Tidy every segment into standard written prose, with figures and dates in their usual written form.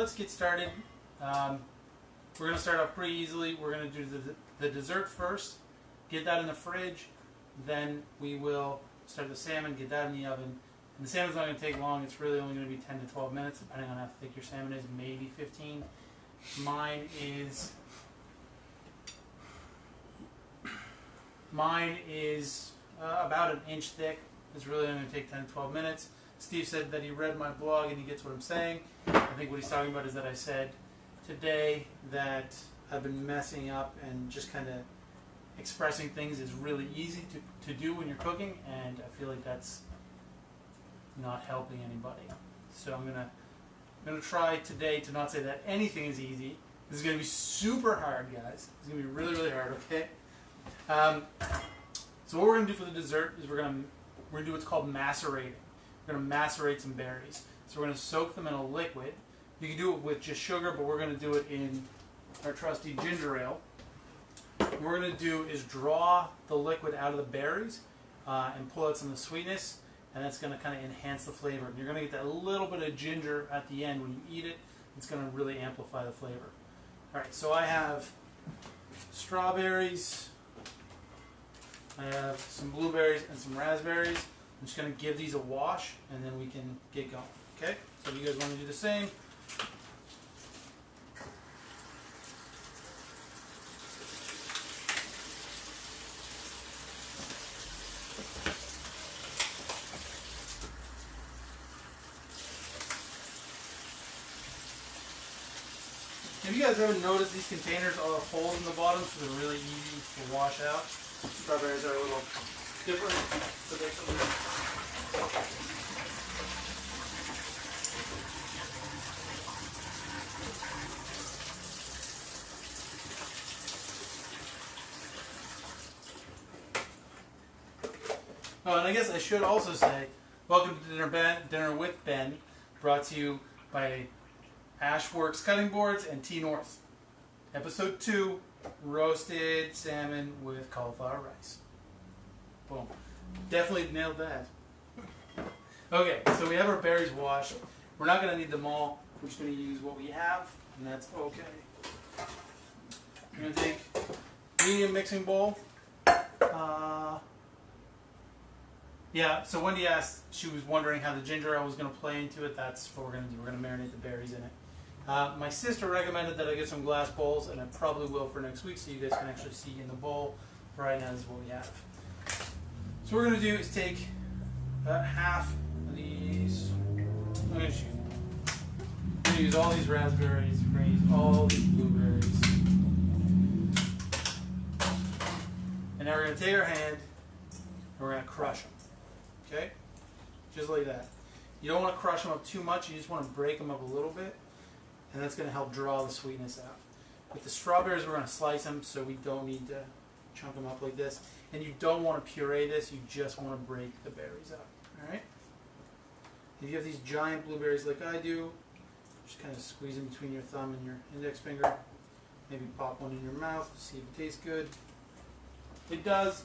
let's get started. We're going to start off pretty easily. We're going to do the dessert first, get that in the fridge, then we will start the salmon, get that in the oven. And the salmon's not going to take long. It's really only going to be 10 to 12 minutes, depending on how thick your salmon is, maybe 15. Mine is about an inch thick. It's really only going to take 10 to 12 minutes. Steve said that he read my blog and he gets what I'm saying. I think what he's talking about is that I said today that I've been messing up and just kind of expressing things is really easy to do when you're cooking, and I feel like that's not helping anybody. So I'm gonna try today to not say that anything is easy. This is gonna be super hard, guys. It's gonna be really, really hard. Okay. So what we're gonna do for the dessert is we're gonna do what's called macerating. We're gonna macerate some berries. So we're gonna soak them in a liquid. You can do it with just sugar, but we're gonna do it in our trusty ginger ale. What we're going to do is draw the liquid out of the berries and pull out some of the sweetness, and that's going to kind of enhance the flavor. And you're going to get that little bit of ginger at the end when you eat it. It's going to really amplify the flavor. Alright, so I have strawberries, I have some blueberries and some raspberries. I'm just going to give these a wash and then we can get going. Okay, so if you guys want to do the same. If you guys haven't noticed, these containers all have holes in the bottom, so they're really easy to wash out. Strawberries are a little different, but they're so good. Oh, and I guess I should also say, welcome to Dinner with Ben, brought to you by Ashworks Cutting Boards and T North. Episode 2, roasted salmon with cauliflower rice. Boom. Definitely nailed that. Okay, so we have our berries washed. We're not going to need them all. We're just going to use what we have, and that's okay. I'm going to take a medium mixing bowl. Yeah, so Wendy asked, she was wondering how the ginger ale was going to play into it. That's what we're going to do. We're going to marinate the berries in it. My sister recommended that I get some glass bowls, and I probably will for next week so you guys can actually see in the bowl. But right now, this is what we have. So what we're going to do is take about half of these. I'm going to use all these raspberries, we're going to use all these blueberries. And now we're going to take our hand and we're going to crush them. Okay? Just like that. You don't want to crush them up too much, you just want to break them up a little bit. And that's going to help draw the sweetness out. With the strawberries, we're going to slice them so we don't need to chunk them up like this. And you don't want to puree this, you just want to break the berries up. Alright? If you have these giant blueberries like I do, just kind of squeeze them between your thumb and your index finger. Maybe pop one in your mouth, see if it tastes good. It does.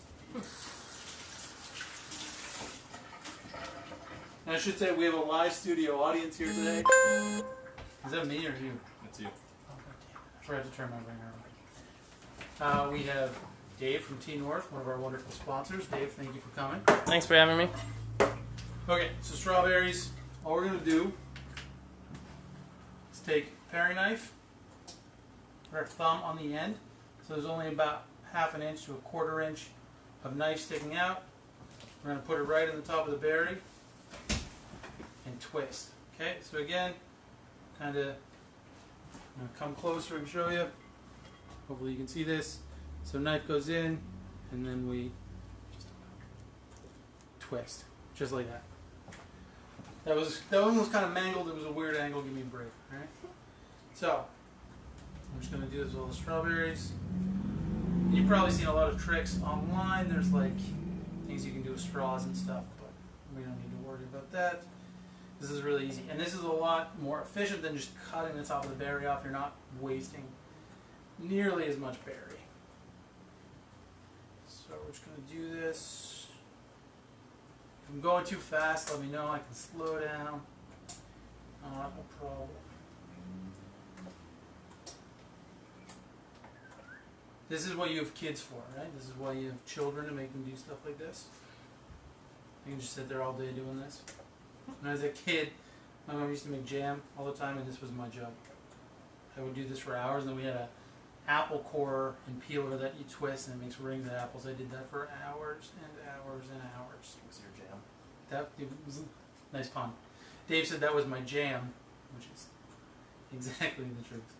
And I should say we have a live studio audience here today. Is that me or you? That's you. Oh, I forgot to turn my ringer on. We have Dave from T North, one of our wonderful sponsors. Dave, thank you for coming. Thanks for having me. Okay, so strawberries. All we're going to do is take a paring knife, put our thumb on the end. So there's only about ½ an inch to a ¼ inch of knife sticking out. We're going to put it right in the top of the berry and twist. Okay, so again, kind of come closer and show you. Hopefully you can see this. So knife goes in, and then we just twist, just like that. That one was kind of mangled. It was a weird angle. Give me a break. All right. So I'm just going to do this with all the strawberries. You've probably seen a lot of tricks online. There's like things you can do with straws and stuff, but we don't need to worry about that. This is really easy, and this is a lot more efficient than just cutting the top of the berry off. You're not wasting nearly as much berry. So we're just going to do this. If I'm going too fast, let me know. I can slow down. Not a problem. This is what you have kids for, right? This is why you have children, to make them do stuff like this. You can just sit there all day doing this. When I was a kid, my mom used to make jam all the time, and this was my job. I would do this for hours, and then we had a apple core and peeler that you twist, and it makes rings of apples. I did that for hours and hours and hours. What was your jam? That it was a nice pun. Dave said that was my jam, which is exactly the truth.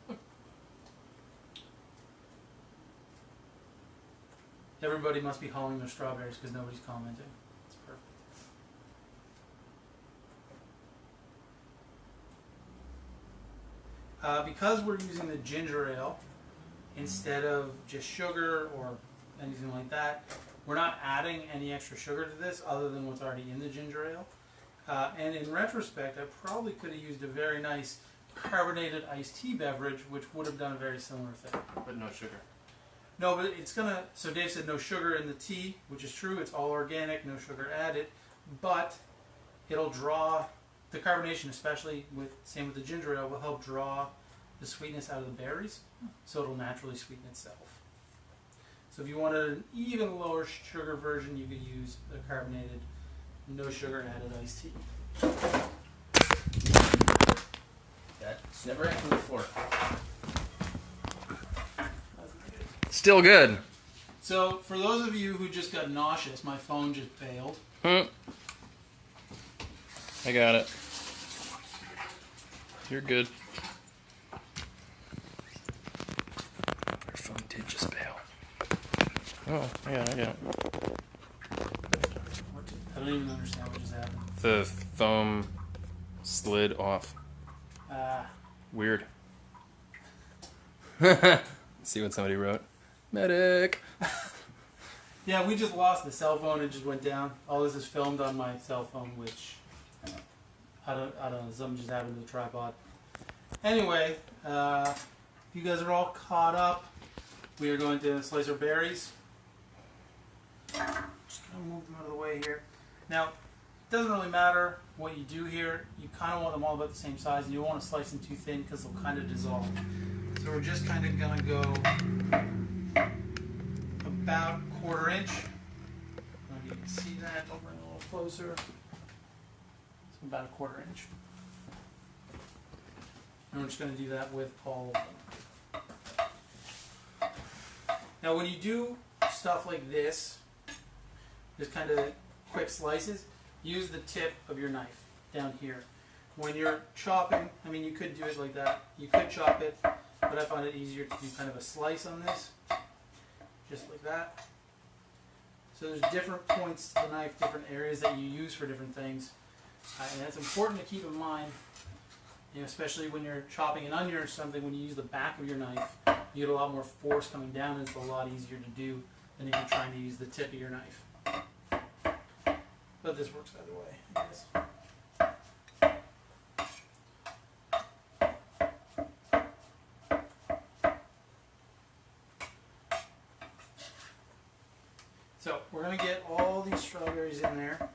Everybody must be hauling their strawberries because nobody's commenting. It's perfect. Because we're using the ginger ale instead of just sugar or anything like that, we're not adding any extra sugar to this other than what's already in the ginger ale. And in retrospect, I probably could have used a very nice carbonated iced tea beverage, which would have done a very similar thing. But no sugar. No, but it's gonna, so Dave said no sugar in the tea, which is true, it's all organic, no sugar added, but it'll draw, the carbonation especially, same with the ginger ale, will help draw the sweetness out of the berries, so it'll naturally sweeten itself. So if you wanted an even lower sugar version, you could use the carbonated, no sugar added iced tea. That's never happened before. Still good. So for those of you who just got nauseous, my phone just failed. I got it. You're good. Your phone did just bail. Oh, I got it. I don't even understand what just happened. The foam slid off. Weird. See what somebody wrote? Medic! Yeah, we just lost the cell phone. It just went down. All this is filmed on my cell phone, which I don't know. Something just happened to the tripod. Anyway, you guys are all caught up. We are going to slice our berries. Just gonna move them out of the way here. Now, it doesn't really matter what you do here. You kind of want them all about the same size, and you don't want to slice them too thin because they'll kind of dissolve. So we're just kind of gonna go about 1/4 inch. I don't know if you can see that. I'll bring it a little closer. It's about 1/4 inch. And we're just going to do that with all of them. Now when you do stuff like this, just kind of quick slices, use the tip of your knife down here. When you're chopping, I mean you could do it like that. You could chop it, but I find it easier to do kind of a slice on this. Just like that. So there's different points to the knife, different areas that you use for different things. And that's important to keep in mind, you know, especially when you're chopping an onion or something. When you use the back of your knife, you get a lot more force coming down, and it's a lot easier to do than if you're trying to use the tip of your knife. But this works either way, I guess. So we're going to get all these strawberries in there,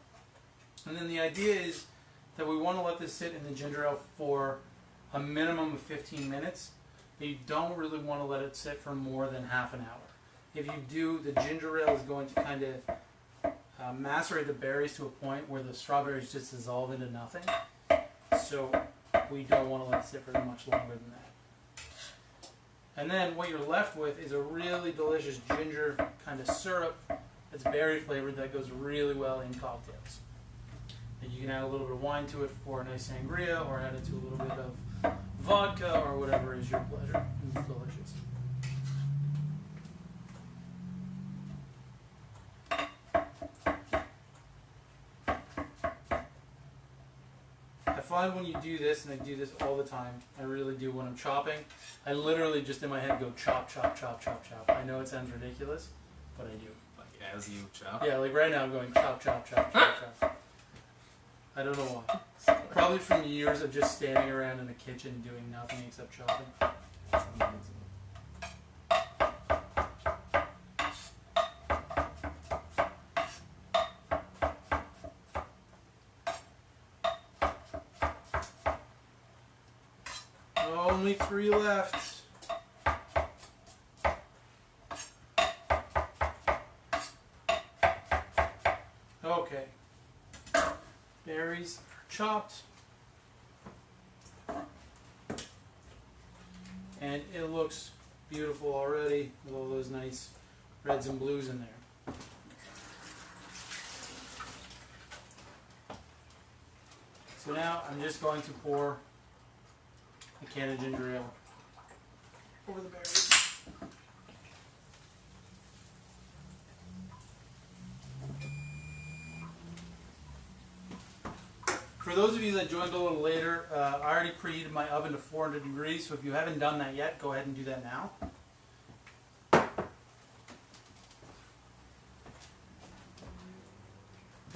and then the idea is that we want to let this sit in the ginger ale for a minimum of 15 minutes, but you don't really want to let it sit for more than half an hour. If you do, the ginger ale is going to kind of macerate the berries to a point where the strawberries just dissolve into nothing, so we don't want to let it sit for much longer than that. And then what you're left with is a really delicious ginger kind of syrup that's berry flavored that goes really well in cocktails. And you can add a little bit of wine to it for a nice sangria, or add it to a little bit of vodka, or whatever is your pleasure. It's delicious. I find when you do this, and I do this all the time, I really do when I'm chopping, I literally just in my head go chop, chop, chop, chop, chop. I know it sounds ridiculous, but I do. Like as you chop? Yeah, like right now I'm going chop, chop, chop, chop, chop. I don't know why. Probably from years of just standing around in the kitchen doing nothing except chopping. That's amazing. Only 3 left. Okay. Berries are chopped. And it looks beautiful already with all those nice reds and blues in there. So now I'm just going to pour a can of ginger ale over the berries. For those of you that joined a little later, I already preheated my oven to 400 degrees, so if you haven't done that yet, go ahead and do that now.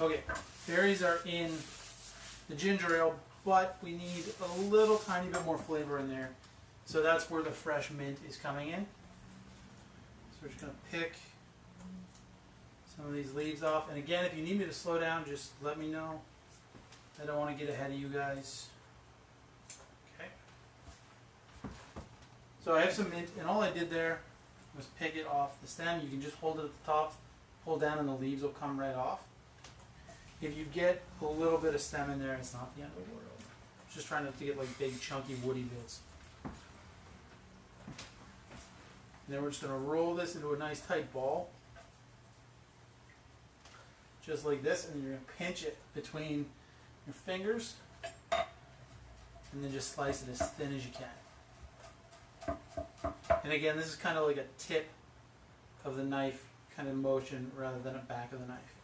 Okay, berries are in the ginger ale, but we need a little tiny bit more flavor in there. So that's where the fresh mint is coming in. So we're just going to pick some of these leaves off. And again, if you need me to slow down, just let me know. I don't want to get ahead of you guys. Okay. So I have some mint, and all I did there was pick it off the stem. You can just hold it at the top, pull down, and the leaves will come right off. If you get a little bit of stem in there, it's not the end of the world. Just trying not to get like big, chunky, woody bits. And then we're just going to roll this into a nice tight ball. Just like this, and then you're going to pinch it between your fingers, and then just slice it as thin as you can. And again, this is kind of like a tip of the knife kind of motion rather than a back of the knife.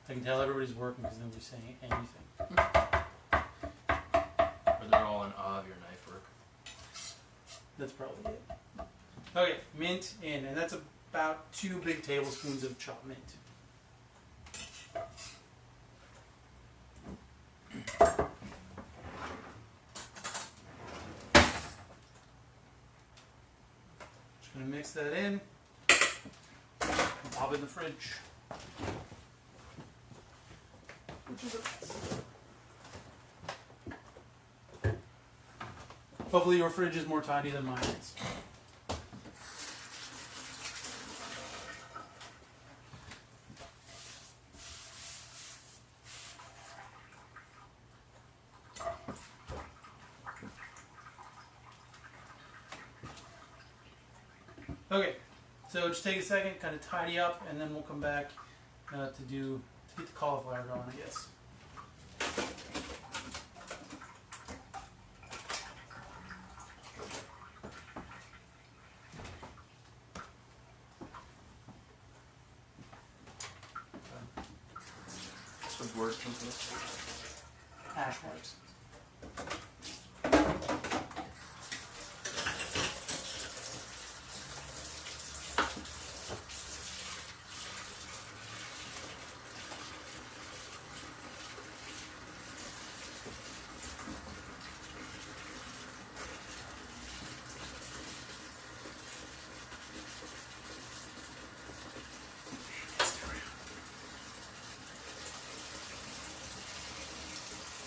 I can tell everybody's working because nobody's saying anything. Or they're all in awe of your knife work. That's probably it. Okay, mint in, and that's about 2 big tablespoons of chopped mint. Just going to mix that in and pop it in the fridge. Which is a mess. Hopefully your fridge is more tidy than mine is. Okay, so just take a second, kind of tidy up, and then we'll come back to get the cauliflower going, I guess. What word comes this? Hash marks.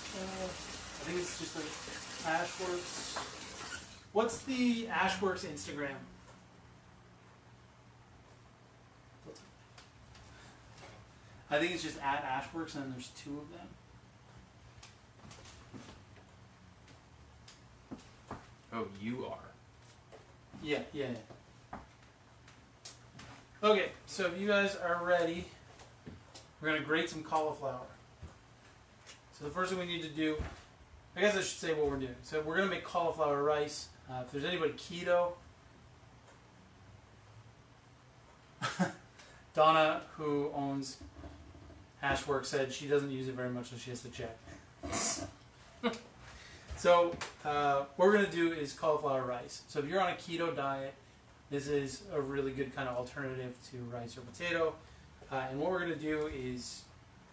I think it's just like Ashworks. What's the Ashworks Instagram? I think it's just at Ashworks, and then there's 2 of them. Oh, you are. Yeah. Okay, so if you guys are ready, we're going to grate some cauliflower. So the first thing we need to do, I guess I should say what we're doing. So we're going to make cauliflower rice. If there's anybody keto, Donna, who owns Hashwork, said she doesn't use it very much, so she has to check. So what we're going to do is cauliflower rice. So if you're on a keto diet, this is a really good kind of alternative to rice or potato. And what we're going to do is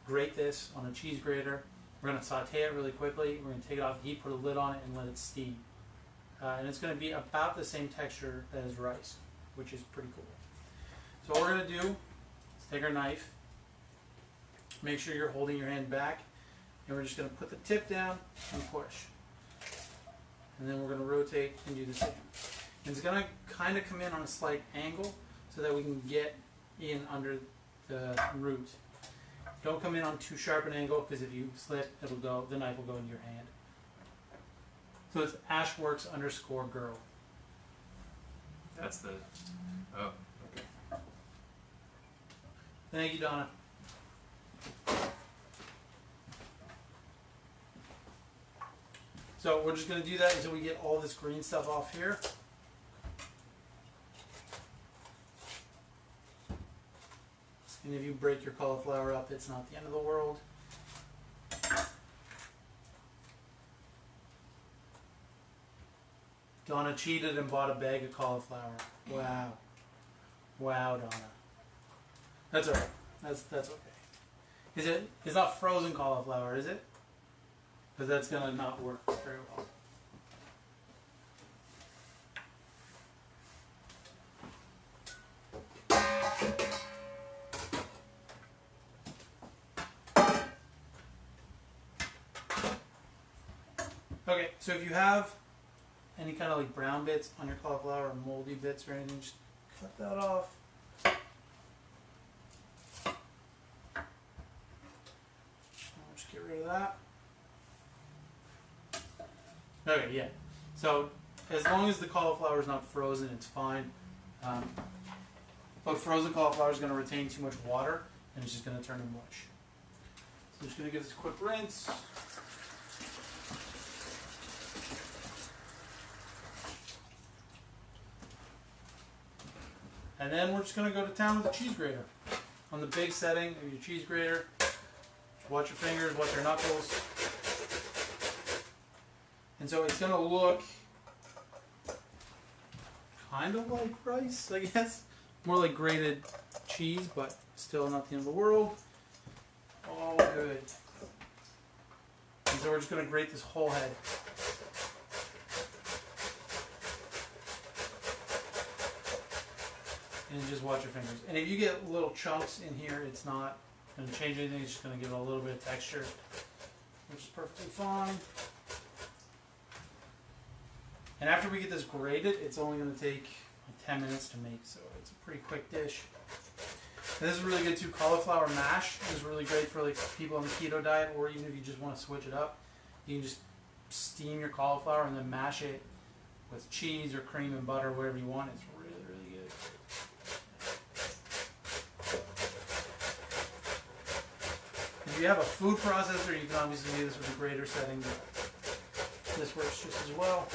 grate this on a cheese grater. We're going to saute it really quickly. We're going to take it off the heat, put a lid on it, and let it steam. And it's going to be about the same texture as rice, which is pretty cool. So what we're going to do is take our knife, make sure you're holding your hand back, and we're just going to put the tip down and push. And then we're going to rotate and do the same. And it's going to kind of come in on a slight angle so that we can get in under the root. Don't come in on too sharp an angle, because if you slip, the knife will go into your hand. So it's ashworks_girl. That's the. Oh, okay. Thank you, Donna. So we're just going to do that until we get all this green stuff off here. And if you break your cauliflower up, it's not the end of the world. Donna cheated and bought a bag of cauliflower. Wow. Wow, Donna. That's alright. That's okay. It's not frozen cauliflower, is it? Because that's going to not work very well. Okay, so if you have any kind of like brown bits on your cauliflower or moldy bits or anything, just cut that off. I'll just get rid of that. Okay, yeah. So as long as the cauliflower is not frozen, it's fine. But frozen cauliflower is going to retain too much water, and it's just going to turn to mush. So I'm just going to give this a quick rinse. And then we're just going to go to town with the cheese grater. On the big setting of your cheese grater, just watch your fingers, watch your knuckles. And so it's going to look kind of like rice, I guess. More like grated cheese, but still not the end of the world. All good. And so we're just going to grate this whole head. And just watch your fingers. And if you get little chunks in here, it's not going to change anything. It's just going to give it a little bit of texture, which is perfectly fine. And after we get this grated, it's only going to take like 10 minutes to make, so it's a pretty quick dish. And this is really good too. Cauliflower mash is really great for like people on the keto diet, or even if you just want to switch it up. You can just steam your cauliflower and then mash it with cheese or cream and butter, whatever you want. It's really, really good. If you have a food processor, you can obviously do this with a grater setting, but this works just as well.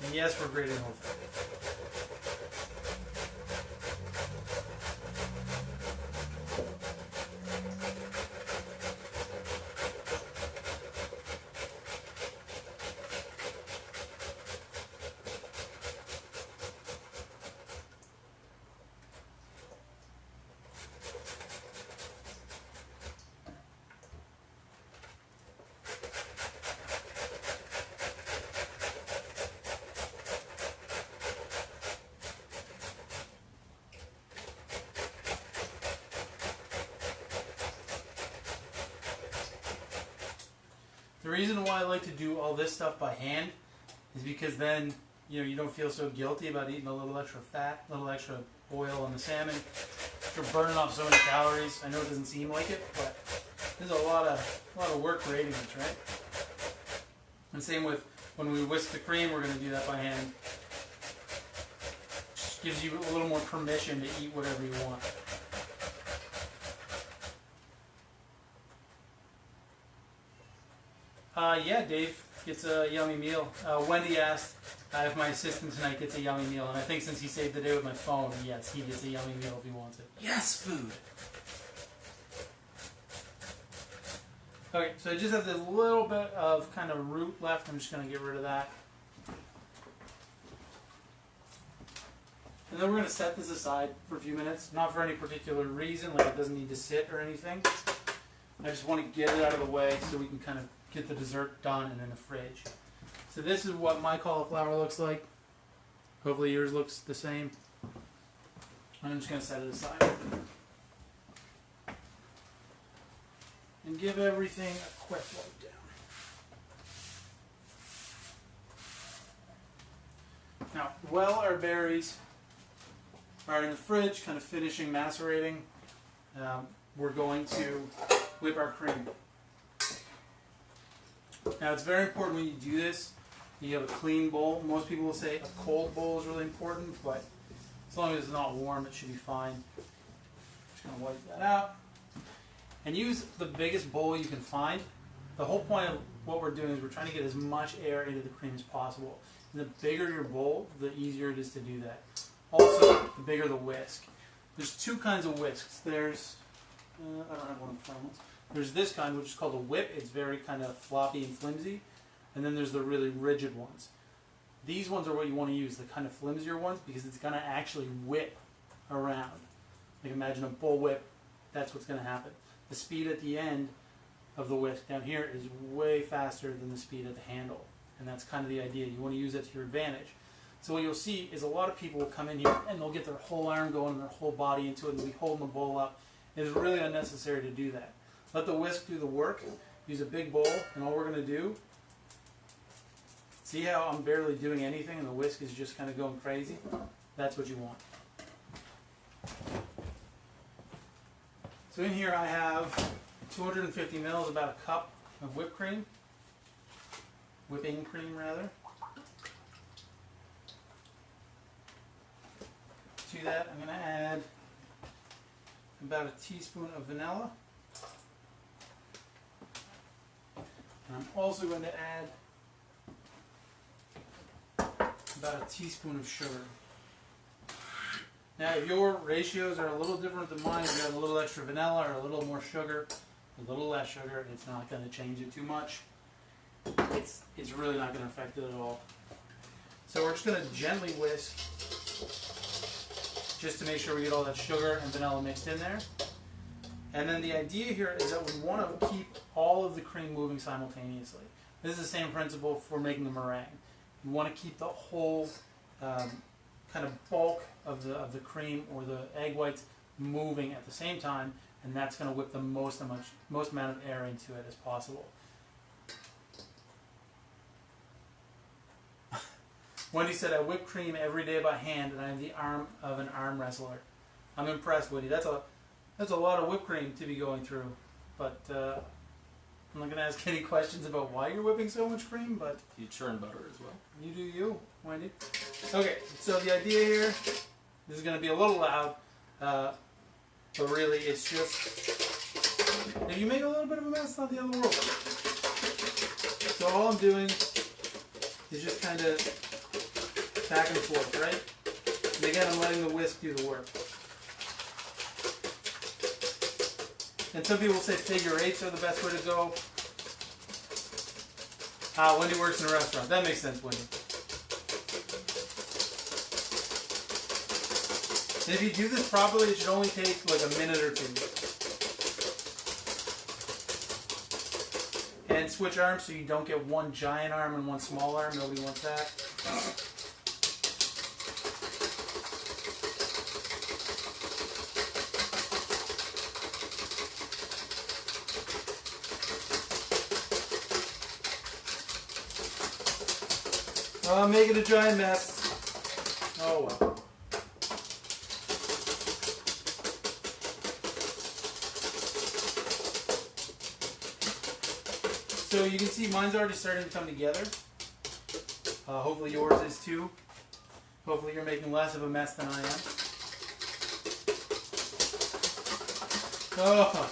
And yes, we're grating the whole thing. The reason why I like to do all this stuff by hand is because then you don't feel so guilty about eating a little extra fat, a little extra oil on the salmon. You're burning off so many calories. I know it doesn't seem like it, but there's a lot of work creating this, right? And same with when we whisk the cream, we're going to do that by hand. Just gives you a little more permission to eat whatever you want. Yeah, Dave gets a yummy meal. Wendy asked if my assistant tonight gets a yummy meal, and I think since he saved the day with my phone, yes, he gets a yummy meal if he wants it. Yes, food. Okay, so I just have this little bit of kind of root left. I'm just going to get rid of that. And then we're going to set this aside for a few minutes, not for any particular reason, like it doesn't need to sit or anything. I just want to get it out of the way so we can kind of get the dessert done and in the fridge. So this is what my cauliflower looks like. Hopefully yours looks the same. I'm just going to set it aside. And give everything a quick wipe down. Now, while our berries are in the fridge, kind of finishing macerating, we're going to whip our cream. Now, it's very important when you do this, you have a clean bowl. Most people will say a cold bowl is really important, but as long as it's not warm, it should be fine. Just going to wipe that out. And use the biggest bowl you can find. The whole point of what we're doing is we're trying to get as much air into the cream as possible. And the bigger your bowl, the easier it is to do that. Also, the bigger the whisk. There's two kinds of whisks. There's, I don't have one of the ones. There's this kind, which is called a whip. It's very kind of floppy and flimsy. And then there's the really rigid ones. These ones are what you want to use, the kind of flimsier ones, because it's going to actually whip around. Like imagine a bull whip, that's what's going to happen. The speed at the end of the whisk down here is way faster than the speed at the handle. And that's kind of the idea. You want to use that to your advantage. So what you'll see is a lot of people will come in here and they'll get their whole arm going and their whole body into it and they'll be holding the bowl up. It is really unnecessary to do that. Let the whisk do the work. Use a big bowl, and all we're going to do, see how I'm barely doing anything and the whisk is just kind of going crazy? That's what you want. So in here I have 250 mils, about a cup of whipped cream. Whipping cream, rather. To that, I'm going to add about a teaspoon of vanilla. And I'm also going to add about a teaspoon of sugar. Now, if your ratios are a little different than mine, if you have a little extra vanilla or a little more sugar, a little less sugar, it's not going to change it too much. It's really not going to affect it at all. So we're just going to gently whisk just to make sure we get all that sugar and vanilla mixed in there. And then the idea here is that we want to keep all of the cream moving simultaneously. This is the same principle for making the meringue. You want to keep the whole kind of bulk of the cream or the egg whites moving at the same time, and that's going to whip the most amount of air into it as possible. Wendy said, I whip cream every day by hand, and I have the arm of an arm wrestler. I'm impressed, Wendy. That's a lot of whipped cream to be going through, but I'm not going to ask any questions about why you're whipping so much cream, but You churn butter as well. you do you, Wendy. Okay, so the idea here, this is going to be a little loud, but really it's just, if you make a little bit of a mess, it's not the end of the world. So all I'm doing is just kind of back and forth, right? And again, I'm letting the whisk do the work. And some people say figure eights are the best way to go. Wendy works in a restaurant. That makes sense, Wendy. And if you do this properly, it should only take like a minute or two. And switch arms so you don't get one giant arm and one small arm. Nobody wants that. I'm making a giant mess. Oh well. So you can see mine's already starting to come together. Hopefully yours is too. Hopefully you're making less of a mess than I am. Oh.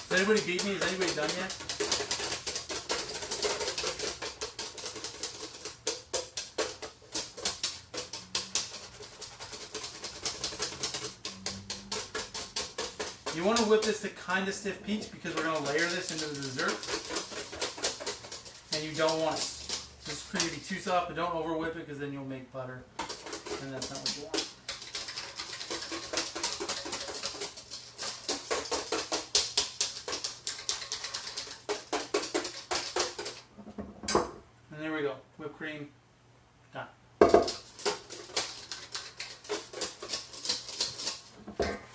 Has anybody beat me? Is anybody done yet? You want to whip this to kind of stiff peaks because we're going to layer this into the dessert. and you don't want it. This cream to be too soft, but don't over whip it because then you'll make butter, and that's not what you want. And there we go, whipped cream done.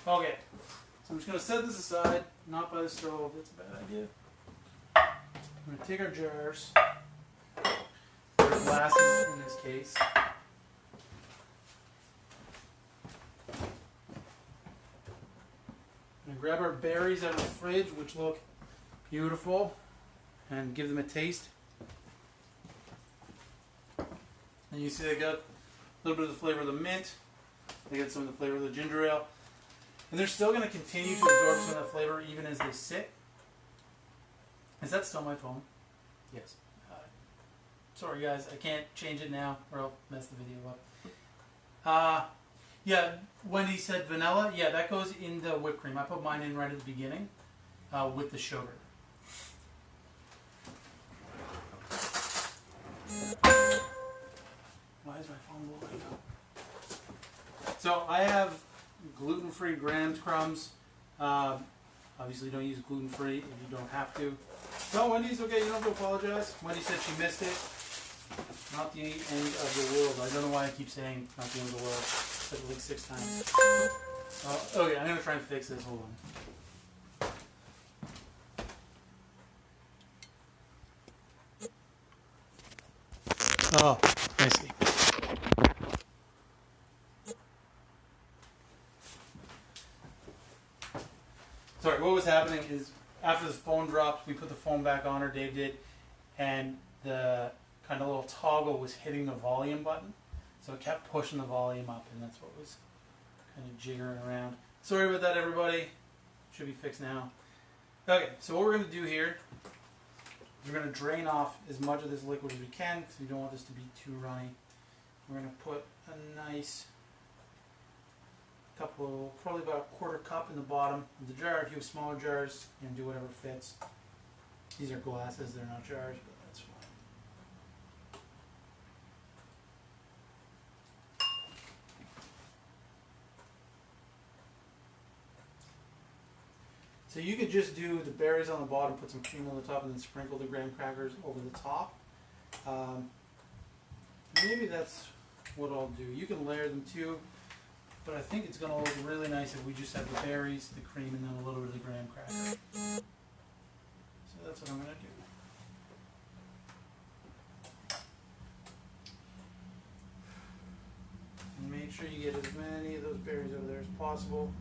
Okay, so I'm just going to set this aside, not by the stove, that's a bad idea. I'm going to take our jars, or glasses in this case. I'm going to grab our berries out of the fridge, which look beautiful, and give them a taste. And you see they got a little bit of the flavor of the mint, they got some of the flavor of the ginger ale. And they're still going to continue to absorb some of that flavor even as they sit. Is that still my phone? Yes. Sorry guys, I can't change it now or I'll mess the video up. Yeah, Wendy said vanilla. Yeah, that goes in the whipped cream. I put mine in right at the beginning with the sugar. Why is my phone blowing up? So I have gluten-free graham crumbs. Obviously don't use gluten-free if you don't have to. No, Wendy's okay, you don't have to apologize. Wendy said she missed it. Not the end of the world. I don't know why I keep saying not the end of the world. I said it like 6 times. Okay, I'm going to try and fix this. Hold on. Oh, I see. Sorry, what was happening is after the phone dropped, we put the phone back on, or Dave did, and the kind of little toggle was hitting the volume button. So it kept pushing the volume up, and that's what was kind of jiggering around. Sorry about that, everybody. Should be fixed now. Okay, so what we're going to do here is we're going to drain off as much of this liquid as we can, because we don't want this to be too runny. We're going to put a nice couple, probably about a quarter cup in the bottom of the jar. If you have smaller jars, you can do whatever fits. These are glasses, they're not jars, but that's fine. So you could just do the berries on the bottom, put some cream on the top, and then sprinkle the graham crackers over the top. Maybe that's what I'll do. You can layer them too. But I think it's going to look really nice if we just have the berries, the cream, and then a little bit of the graham cracker. So that's what I'm going to do. And make sure you get as many of those berries over there as possible.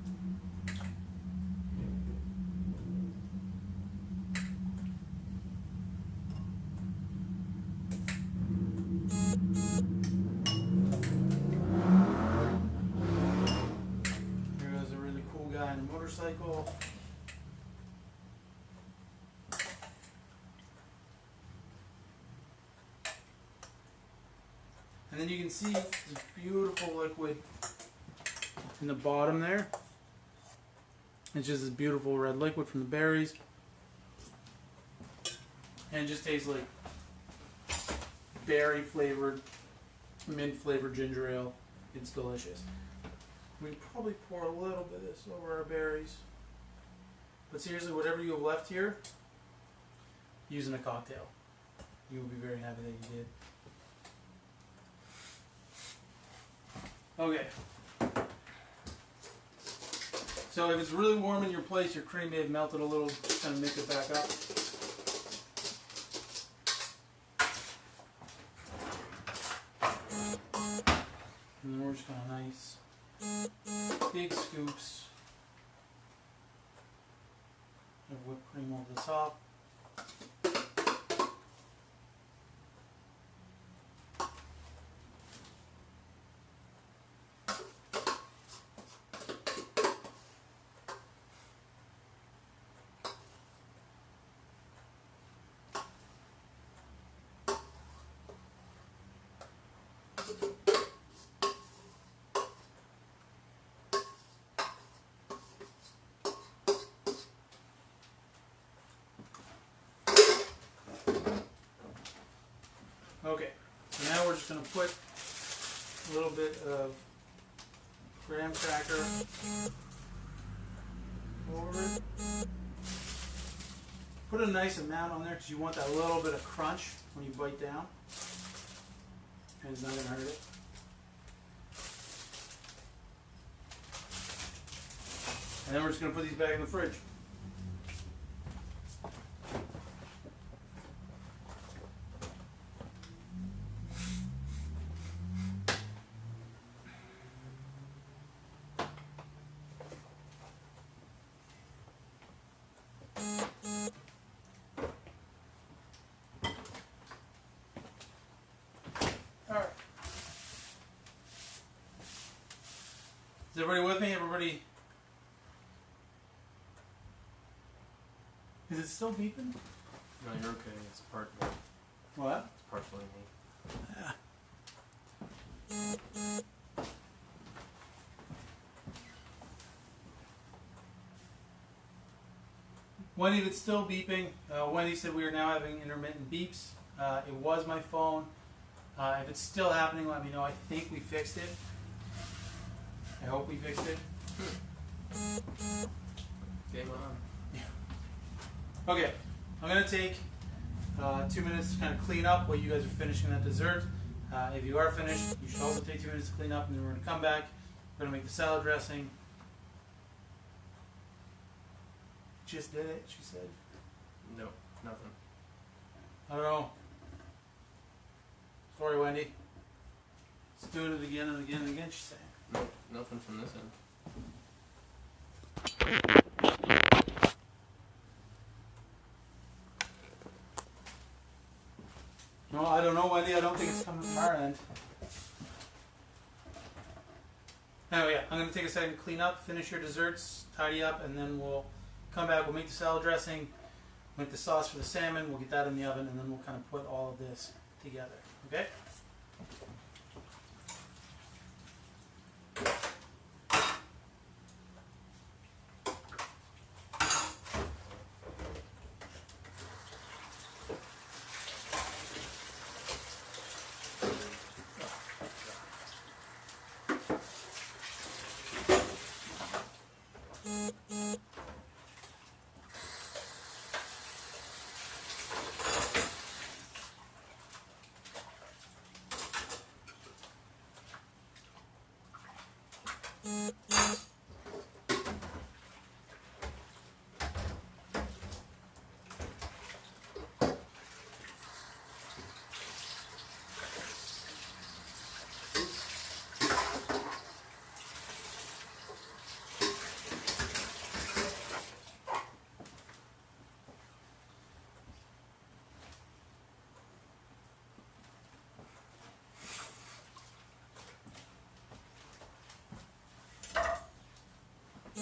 Motorcycle. And then you can see this beautiful liquid in the bottom there. It's just this beautiful red liquid from the berries. And it just tastes like berry flavored, mint flavored ginger ale. It's delicious. We can probably pour a little bit of this over our berries. But seriously, whatever you have left here, use in a cocktail. You will be very happy that you did. Okay. So if it's really warm in your place, your cream may have melted a little. Just kind of mix it back up. And then we're just going to nice big scoops of whipped cream over the top. Okay, so now we're just going to put a little bit of graham cracker over it. Put a nice amount on there because you want that little bit of crunch when you bite down. And it's not going to hurt it. And then we're just going to put these back in the fridge. Alright. Is everybody with me? Everybody? Is it still beeping? No, you're okay. It's What? partially me. Yeah. Wendy, if it's still beeping, Wendy said we are now having intermittent beeps. It was my phone. If it's still happening, let me know. I think we fixed it. I hope we fixed it. Game on. Okay, I'm going to take 2 minutes to kind of clean up while you guys are finishing that dessert. If you are finished, you should also take 2 minutes to clean up, and then we're going to come back. We're going to make the salad dressing. Just did it, she said. No, nothing. I don't know. Sorry, Wendy. Let's do it again and again and again, she's saying. No, nothing from this end. No, I don't know, Wendy. I don't think it's coming from our end. Anyway, yeah, I'm going to take a second to clean up, finish your desserts, tidy up, and then we'll come back. We'll make the salad dressing, make the sauce for the salmon. We'll get that in the oven, and then we'll kind of put all of this together. Okay?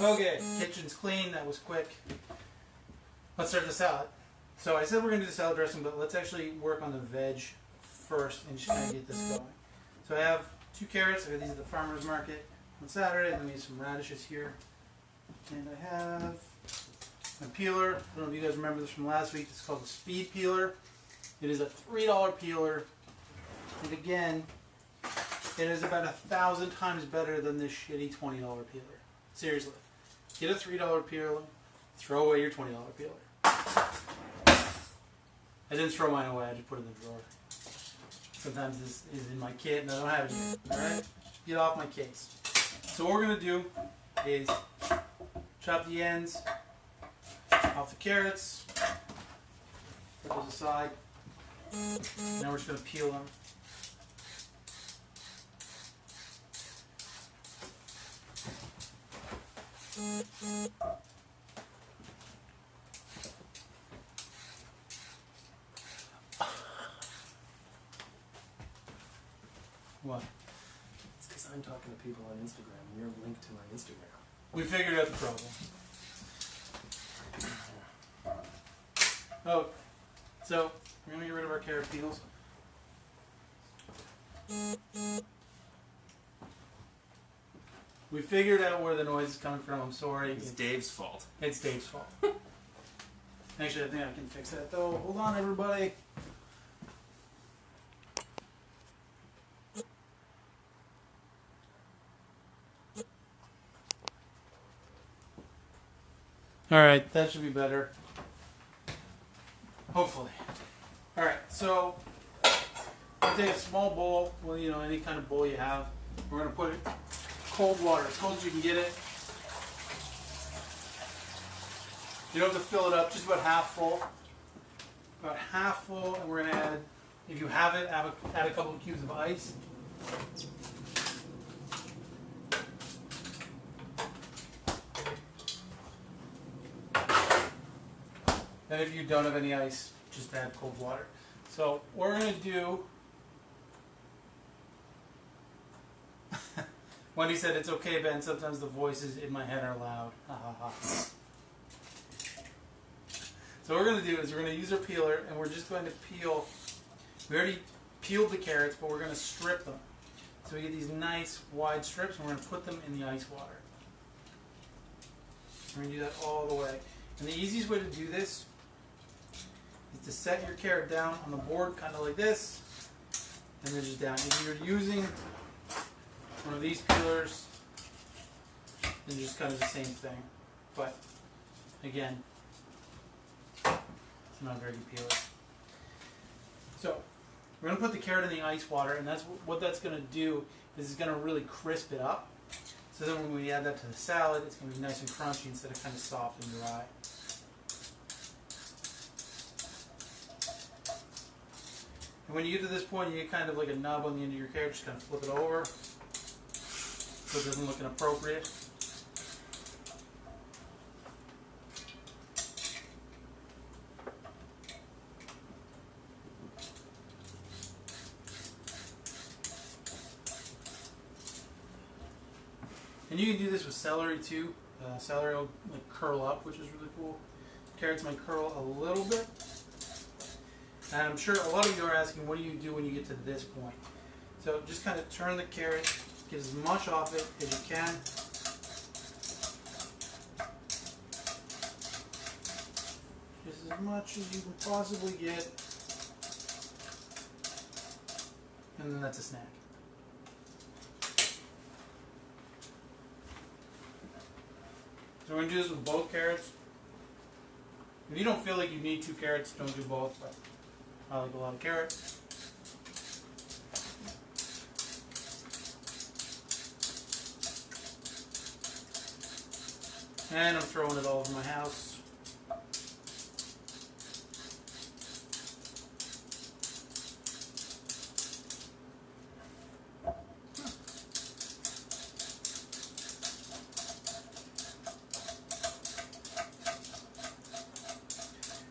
Okay, kitchen's clean. That was quick. Let's start the salad. So I said we're going to do the salad dressing, but let's actually work on the veg first and just kind of get this going. So I have 2 carrots. I got these at the farmer's market on Saturday. And then we have some radishes here. And I have my peeler. I don't know if you guys remember this from last week. It's called the Speed Peeler. It is a $3 peeler. And again, it is about 1,000 times better than this shitty $20 peeler. Seriously. Get a $3 peeler, throw away your $20 peeler. I didn't throw mine away, I just put it in the drawer. Sometimes this is in my kit and I don't have it here. Alright? Get off my case. So what we're going to do is chop the ends off the carrots, put those aside. Now we're just going to peel them. What? It's because I'm talking to people on Instagram and you're linked to my Instagram. We figured out the problem. Oh, so we're going to get rid of our carrot peels. We figured out where the noise is coming from. I'm sorry. It's Dave's fault. It's Dave's fault. Actually, I think I can fix that though. Hold on, everybody. Alright, that should be better. Hopefully. Alright, so take a small bowl, well, you know, any kind of bowl you have. We're going to put it cold water, as cold as you can get it. You don't have to fill it up, just about half full. About half full, and we're going to add, if you have it, add a couple of cubes of ice. And if you don't have any ice, just add cold water. So what we're going to do, Wendy said, it's okay, Ben, sometimes the voices in my head are loud. Ha ha ha. So what we're going to do is we're going to use our peeler, and we're just going to peel. We already peeled the carrots, but we're going to strip them. So we get these nice wide strips, and we're going to put them in the ice water. We're going to do that all the way. And the easiest way to do this is to set your carrot down on the board, kind of like this, and then just down. If you're using one of these peelers, then just kind of the same thing. But again, it's not a very good peeler. So we're going to put the carrot in the ice water, and that's what that's going to do is it's going to really crisp it up. So then when we add that to the salad, it's going to be nice and crunchy instead of kind of soft and dry. And when you get to this point, you get kind of like a nub on the end of your carrot. Just kind of flip it over so it doesn't look inappropriate. And you can do this with celery too. Celery will like curl up, which is really cool. Carrots might curl a little bit. And I'm sure a lot of you are asking, what do you do when you get to this point? So just kind of turn the carrot, get as much off it as you can. Just as much as you can possibly get. And then that's a snack. So we're going to do this with both carrots. If you don't feel like you need 2 carrots, don't do both, but I like a lot of carrots. And I'm throwing it all over my house.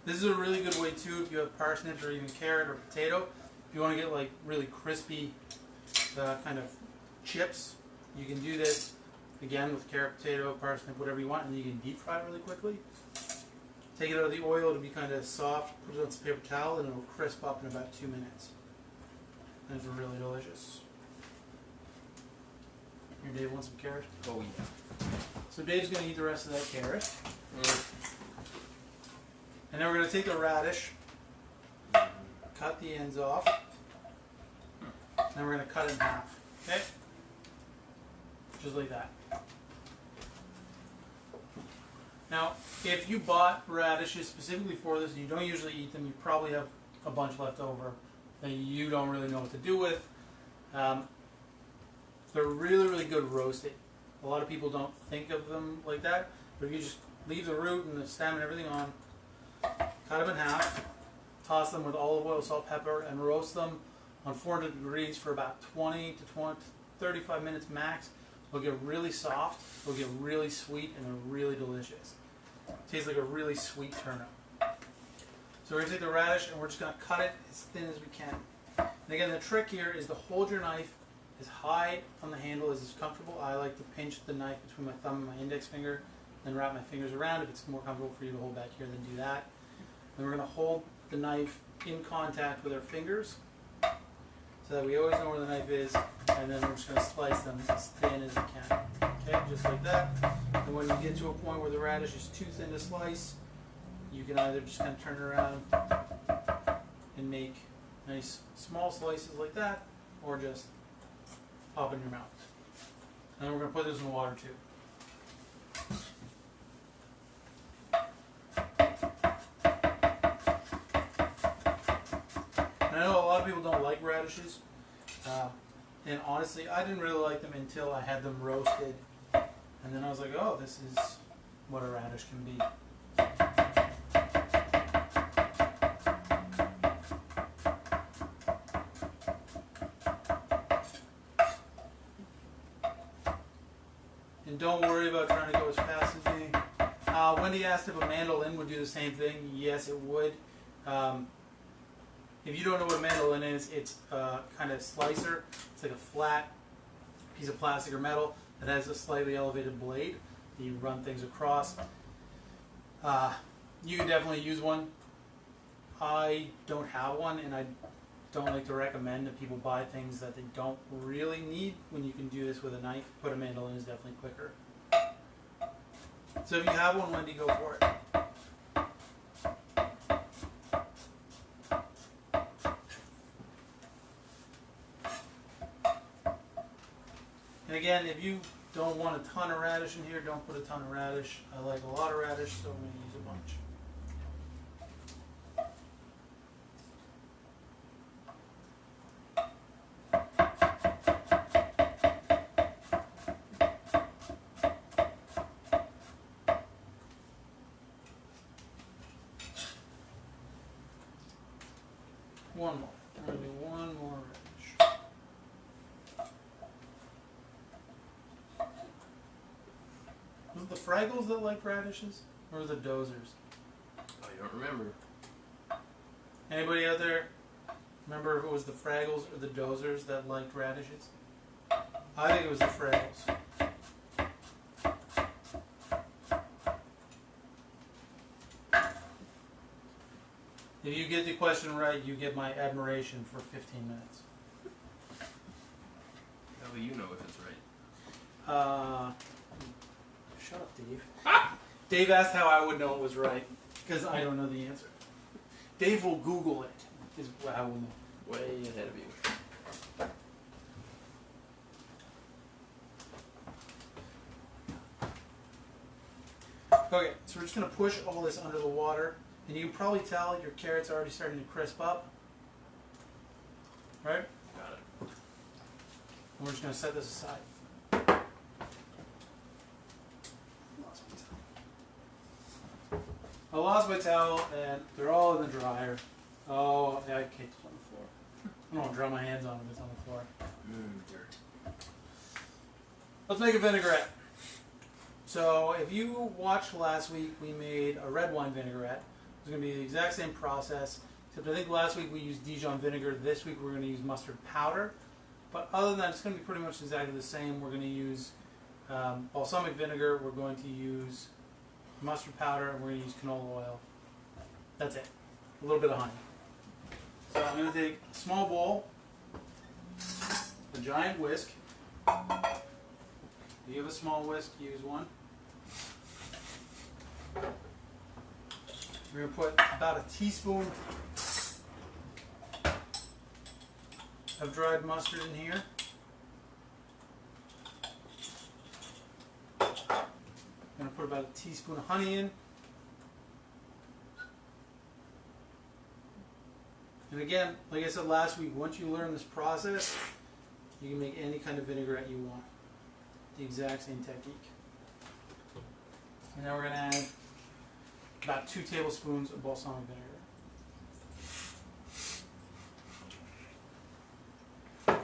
This is a really good way too if you have parsnips or even carrot or potato. If you want to get like really crispy kind of chips, you can do this again with carrot, potato, parsnip, whatever you want, and then you can deep fry it really quickly. Take it out of the oil, it'll be kind of soft, put it on some paper towel, and it'll crisp up in about 2 minutes. And it's really delicious. Here, Dave, want some carrot? Oh yeah. So Dave's going to eat the rest of that carrot. And then we're going to take the radish, cut the ends off, and then we're going to cut it in half. Okay? Just like that. Now, if you bought radishes specifically for this and you don't usually eat them, you probably have a bunch left over that you don't really know what to do with. They're really, really good roasted. A lot of people don't think of them like that, but if you just leave the root and the stem and everything on, cut them in half, toss them with olive oil, salt, pepper, and roast them on 400 degrees for about 20 to 35 minutes max. They'll get really soft, they'll get really sweet, and they're really delicious. Tastes like a really sweet turnip. So we're going to take the radish and we're just going to cut it as thin as we can. And again, the trick here is to hold your knife as high on the handle as is comfortable. I like to pinch the knife between my thumb and my index finger, then wrap my fingers around. If it's more comfortable for you to hold back here, then do that. Then we're going to hold the knife in contact with our fingers so that we always know where the knife is, and then we're just going to slice them as thin as we can. Okay, just like that. And when you get to a point where the radish is too thin to slice, you can either just kind of turn it around and make nice small slices like that, or just pop in your mouth. And then we're going to put this in the water too. lot of people don't like radishes, and honestly, I didn't really like them until I had them roasted, and then I was like, oh, this is what a radish can be. And don't worry about trying to go as fast as me. Wendy asked if a mandolin would do the same thing. Yes, it would. If you don't know what a mandolin is, it's a kind of slicer. It's like a flat piece of plastic or metal that has a slightly elevated blade that you run things across. You can definitely use one. I don't have one, and I don't like to recommend that people buy things that they don't really need when you can do this with a knife, but a mandolin is definitely quicker. So if you have one, Wendy, go for it. And again, if you don't want a ton of radish in here, don't put a ton of radish. I like a lot of radish, so I'm going to use a bunch. One more. I'm going to do one more radish. Was it the Fraggles that liked radishes? Or the Dozers? Oh, you don't remember? Anybody out there remember if it was the Fraggles or the Dozers that liked radishes? I think it was the Fraggles. If you get the question right, you get my admiration for 15 minutes. How will you know if it's right? Shut up, Dave. Dave asked how I would know it was right, because I don't know the answer. Dave will Google it, is how we'll know. Way ahead of you. Okay, so we're just going to push all this under the water, and you can probably tell your carrot's already starting to crisp up. Right? Got it. And we're just going to set this aside. I lost my towel, and they're all in the dryer. Oh, yeah, I kicked it on the floor. I don't want to dry my hands on it if it's on the floor. Dirt. Let's make a vinaigrette. So if you watched last week, we made a red wine vinaigrette. It's going to be the exact same process, except I think last week we used Dijon vinegar. This week we're going to use mustard powder. But other than that, it's going to be pretty much exactly the same. We're going to use balsamic vinegar. We're going to use mustard powder, and we're going to use canola oil. That's it. A little bit of honey. So I'm going to take a small bowl, a giant whisk. If you have a small whisk, use one. We're going to put about a teaspoon of dried mustard in here. I'm going to put about a teaspoon of honey in. And again, like I said last week, once you learn this process, you can make any kind of vinaigrette you want. The exact same technique. And now we're going to add about 2 tablespoons of balsamic vinegar. And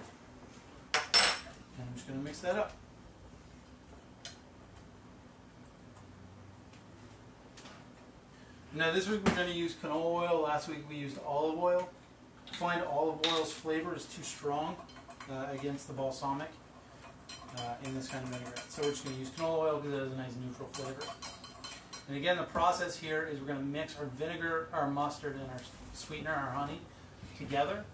I'm just going to mix that up. Now this week we're going to use canola oil. Last week we used olive oil. I find olive oil's flavor is too strong against the balsamic in this kind of vinaigrette. So we're just going to use canola oil because it has a nice neutral flavor. And again, the process here is we're going to mix our vinegar, our mustard, and our sweetener, our honey, together.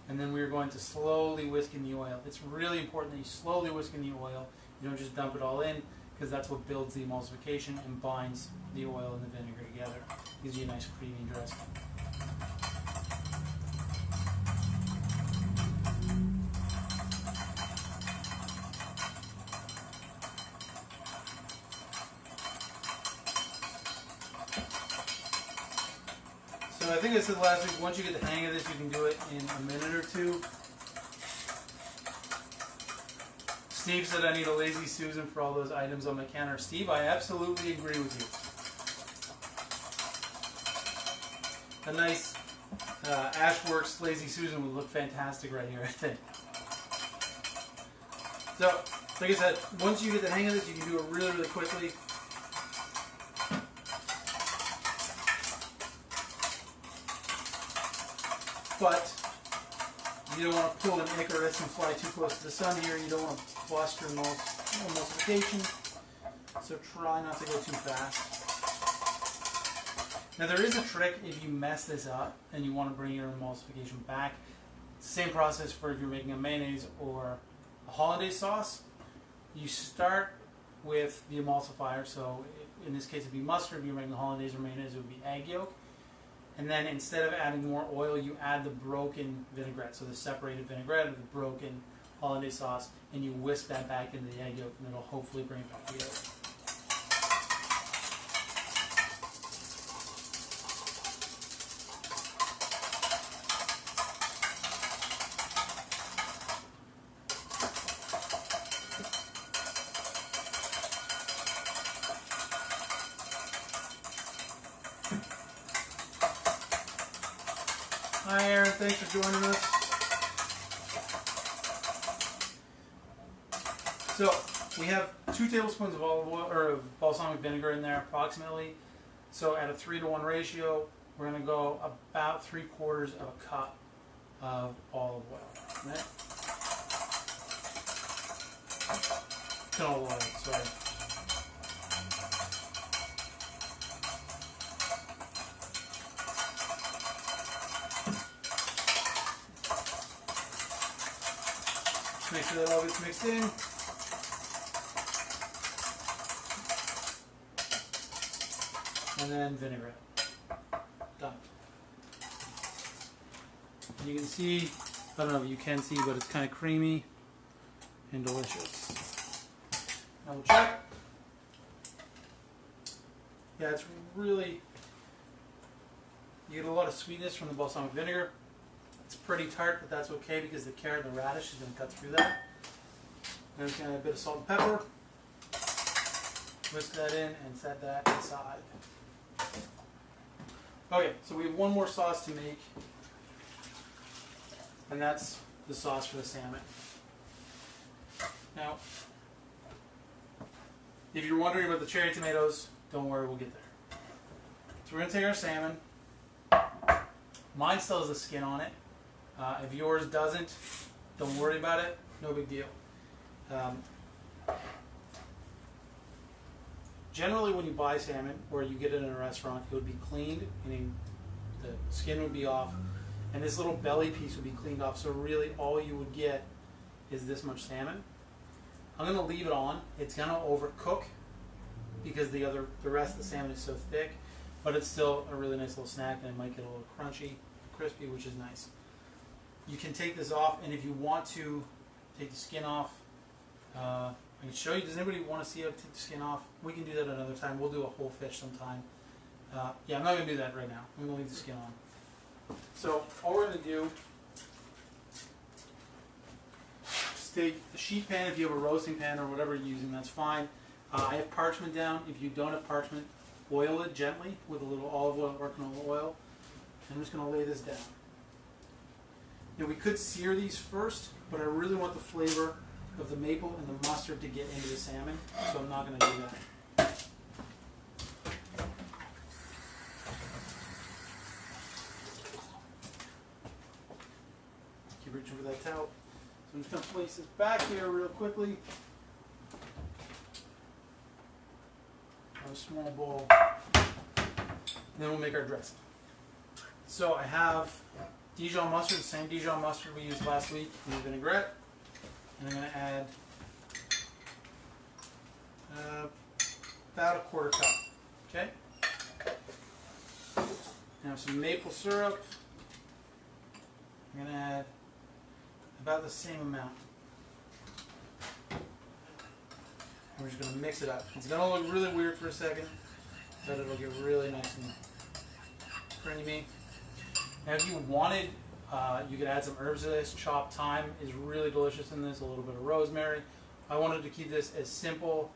And then we're going to slowly whisk in the oil. It's really important that you slowly whisk in the oil. You don't just dump it all in, because that's what builds the emulsification and binds the oil and the vinegar together. Gives you a nice creamy dressing. So I I think I said last week, once you get the hang of this, you can do it in a minute or two. Steve said I need a Lazy Susan for all those items on my counter. Steve, I absolutely agree with you. A nice Ashworks Lazy Susan would look fantastic right here, I think. So, like I said, once you get the hang of this, you can do it really, really quickly. But you don't want to pull an Icarus and fly too close to the sun here. You don't want to bust your emulsification. So try not to go too fast. Now there is a trick if you mess this up and you want to bring your emulsification back. It's the same process for if you're making a mayonnaise or a hollandaise sauce. You start with the emulsifier. So in this case it'd be mustard. If you're making hollandaise or mayonnaise, it would be egg yolk. And then instead of adding more oil, you add the broken vinaigrette, so the separated vinaigrette or the broken hollandaise sauce, and you whisk that back into the egg yolk, and it'll hopefully bring it back together. Hi Aaron, thanks for joining us. So we have 2 tablespoons of olive oil or of balsamic vinegar in there approximately. So at a 3-to-1 ratio, we're going to go about 3/4 of a cup of olive oil. Right? Canola oil, sorry. Make sure that all gets mixed in. And then vinaigrette. Done. And you can see, I don't know if you can see, but it's kind of creamy and delicious. Now we'll check. Yeah, it's really, you get a lot of sweetness from the balsamic vinegar. It's pretty tart, but that's okay because the carrot and the radish is going to cut through that. Then we're going to add a bit of salt and pepper. Whisk that in and set that aside. Okay, so we have one more sauce to make, and that's the sauce for the salmon. Now, if you're wondering about the cherry tomatoes, don't worry, we'll get there. So we're going to take our salmon. Mine still has the skin on it. If yours doesn't, don't worry about it. No big deal. Generally, when you buy salmon or you get it in a restaurant, it would be cleaned, meaning the skin would be off, and this little belly piece would be cleaned off. So really, all you would get is this much salmon. I'm going to leave it on. It's going to overcook because the rest of the salmon is so thick, but it's still a really nice little snack, and it might get a little crunchy, crispy, which is nice. You can take this off, and if you want to take the skin off, I can show you. Does anybody want to see how to take the skin off? We can do that another time. We'll do a whole fish sometime. Yeah, I'm not going to do that right now. I'm going to leave the skin on. So all we're going to do is take a sheet pan. If you have a roasting pan or whatever you're using, that's fine. I have parchment down. If you don't have parchment, oil it gently with a little olive oil or canola oil. I'm just going to lay this down. Now we could sear these first, but I really want the flavor of the maple and the mustard to get into the salmon, so I'm not going to do that. Keep reaching for that towel. So I'm just going to place this back here real quickly. A small bowl. And then we'll make our dressing. So I have Dijon mustard, the same Dijon mustard we used last week in the vinaigrette. And I'm going to add about 1/4 cup. Okay? Now some maple syrup. I'm going to add about the same amount. And we're just going to mix it up. It's going to look really weird for a second, but it'll get really nice and creamy. Now, if you wanted, you could add some herbs to this. Chopped thyme is really delicious in this. A little bit of rosemary. I wanted to keep this as simple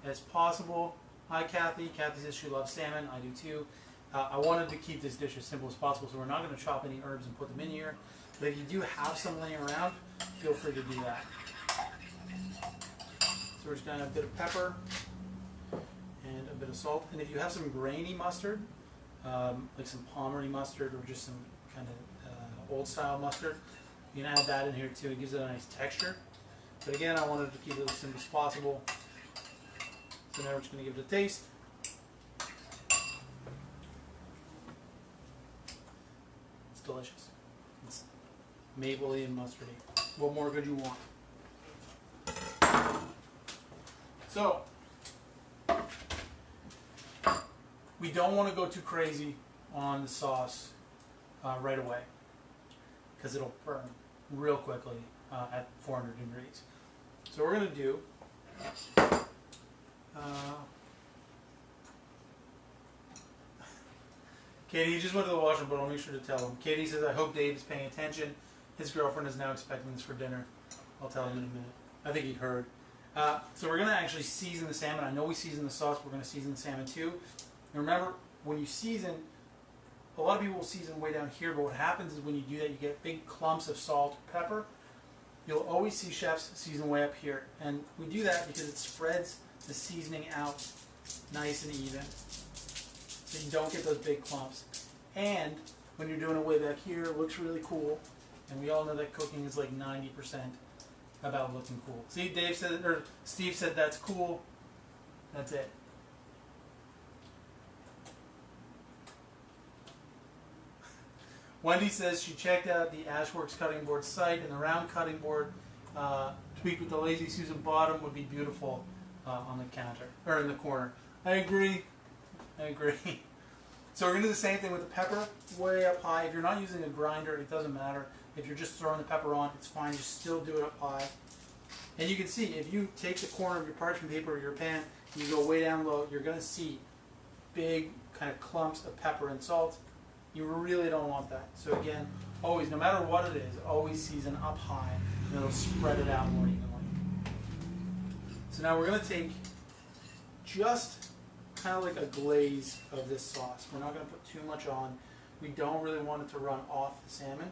as possible. Hi, Kathy. Kathy says she loves salmon. I do too. I wanted to keep this dish as simple as possible, so we're not going to chop any herbs and put them in here. But if you do have some laying around, feel free to do that. So we're just going to add a bit of pepper and a bit of salt. And if you have some grainy mustard, like some Pommery mustard or just some kind of old style mustard, you can add that in here too. It gives it a nice texture. But again, I wanted to keep it as simple as possible. So now we're just going to give it a taste. It's delicious. It's mapley and mustardy. What more could you want? So, we don't want to go too crazy on the sauce right away because it'll burn real quickly at 400 degrees. So what we're going to do, Katie just went to the washroom, but I'll make sure to tell him. Katie says, I hope Dave is paying attention. His girlfriend is now expecting this for dinner. I'll tell him in a minute. I think he heard. So we're going to actually season the salmon. I know we season the sauce, but we're going to season the salmon too. And remember, when you season, a lot of people will season way down here, but what happens is when you do that, you get big clumps of salt or pepper. You'll always see chefs season way up here. And we do that because it spreads the seasoning out nice and even. So you don't get those big clumps. And when you're doing it way back here, it looks really cool. And we all know that cooking is like 90% about looking cool. See, Dave said, or Steve said that's cool. That's it. Wendy says she checked out the Ashworks cutting board site, and the round cutting board tweaked with the lazy Susan bottom would be beautiful on the counter or in the corner. I agree. I agree. So we're going to do the same thing with the pepper, way up high. If you're not using a grinder, it doesn't matter. If you're just throwing the pepper on, it's fine. You still do it up high. And you can see, if you take the corner of your parchment paper or your pan, and you go way down low, you're going to see big kind of clumps of pepper and salt. You really don't want that. So again, always, no matter what it is, always season up high, and it'll spread it out more evenly. So now we're going to take just kind of like a glaze of this sauce. We're not going to put too much on. We don't really want it to run off the salmon.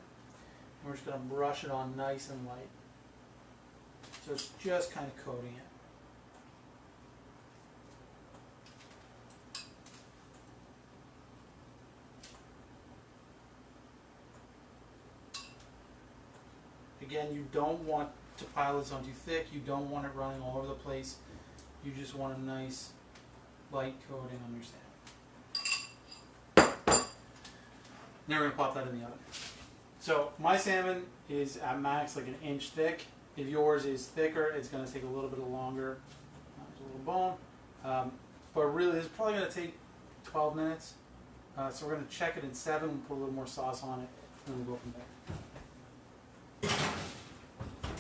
We're just going to brush it on nice and light. So it's just kind of coating it. Again, you don't want to pile this on too thick. You don't want it running all over the place. You just want a nice light coating on your salmon. Now we're going to pop that in the oven. So my salmon is at max like an inch thick. If yours is thicker, it's going to take a little bit longer. There's a little bone. But really, this is probably going to take 12 minutes. So we're going to check it in 7. We'll put a little more sauce on it, and we'll go from there.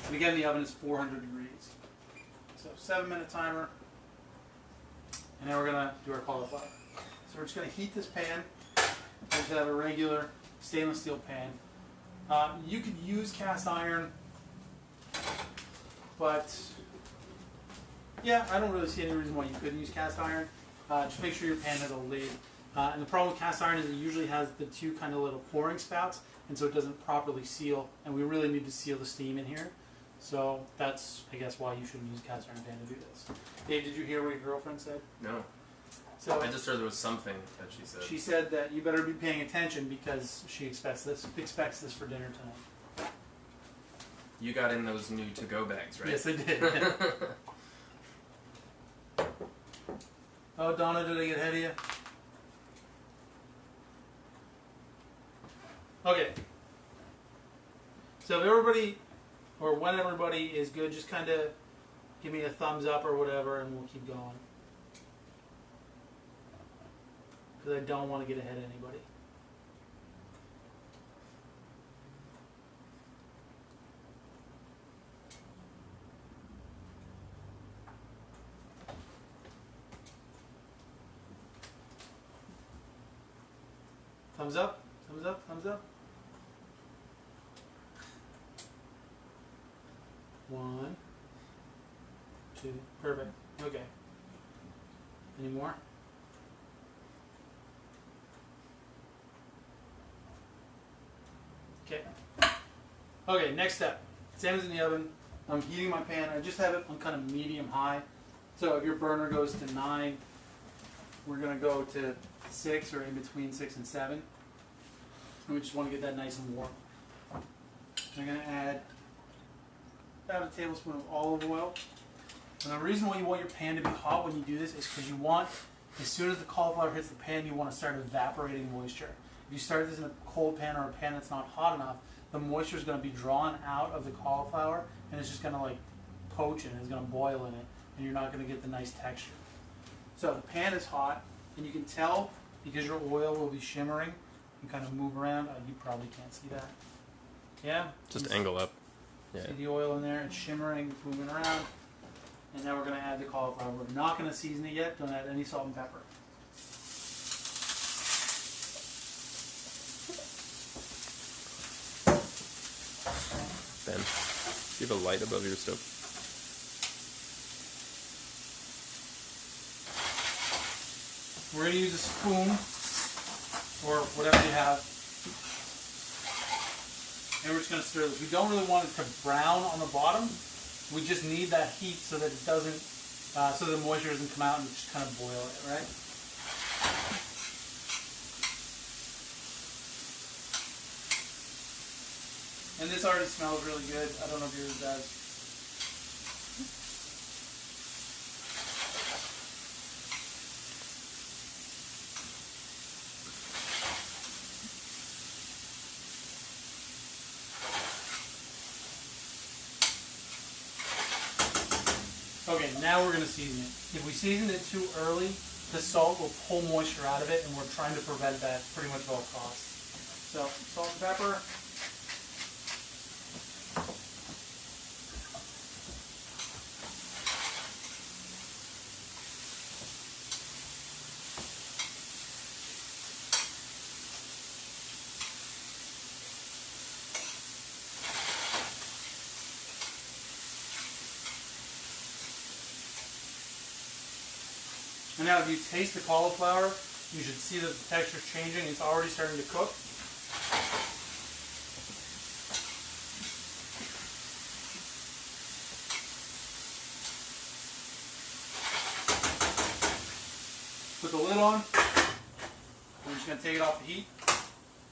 And again, the oven is 400 degrees. So 7-minute timer. And now we're going to do our cauliflower. So we're just going to heat this pan. We just have a regular stainless steel pan. You could use cast iron, but yeah, I don't really see any reason why you couldn't use cast iron. Just make sure your pan has a lid. And the problem with cast iron is it usually has the two kind of little pouring spouts, and so it doesn't properly seal, and we really need to seal the steam in here. So that's, I guess, why you shouldn't use cast iron pan to do this. Dave, did you hear what your girlfriend said? No. So I just heard there was something that she said. She said that you better be paying attention because she expects this for dinner tonight. You got in those new to-go bags, right? Yes, I did. Oh, Donna, did I get ahead of you? Okay. So if everybody, or when everybody is good, just kind of give me a thumbs up or whatever, and we'll keep going. Because I don't want to get ahead of anybody. Thumbs up, thumbs up, thumbs up. 1, 2, perfect. Okay. Any more? Okay. Okay, next step. Salmon's in the oven. I'm heating my pan. I just have it on kind of medium high. So if your burner goes to 9, we're going to go to 6 or in between 6 and 7. And we just want to get that nice and warm. I'm going to add about a tablespoon of olive oil. And the reason why you want your pan to be hot when you do this is because you want, as soon as the cauliflower hits the pan, you want to start evaporating moisture. If you start this in a cold pan or a pan that's not hot enough, the moisture is going to be drawn out of the cauliflower and it's just going to like poach and it's going to boil in it and you're not going to get the nice texture. So the pan is hot and you can tell because your oil will be shimmering and kind of move around. You probably can't see that. Yeah? Just angle up. Yeah. See the oil in there? It's shimmering, it's moving around. And now we're going to add the cauliflower. We're not going to season it yet. Don't add any salt and pepper. Ben, do you have a light above your stove? We're going to use a spoon or whatever you have. And we're just going to stir this. We don't really want it to brown on the bottom. We just need that heat so that it doesn't, so the moisture doesn't come out and just kind of boil it, right? And this already smells really good. I don't know if yours does. Okay, now we're going to season it. If we season it too early, the salt will pull moisture out of it, and we're trying to prevent that pretty much at all costs. So, salt and pepper. And now if you taste the cauliflower, you should see that the texture is changing. It's already starting to cook. Put the lid on. We're just going to take it off the heat.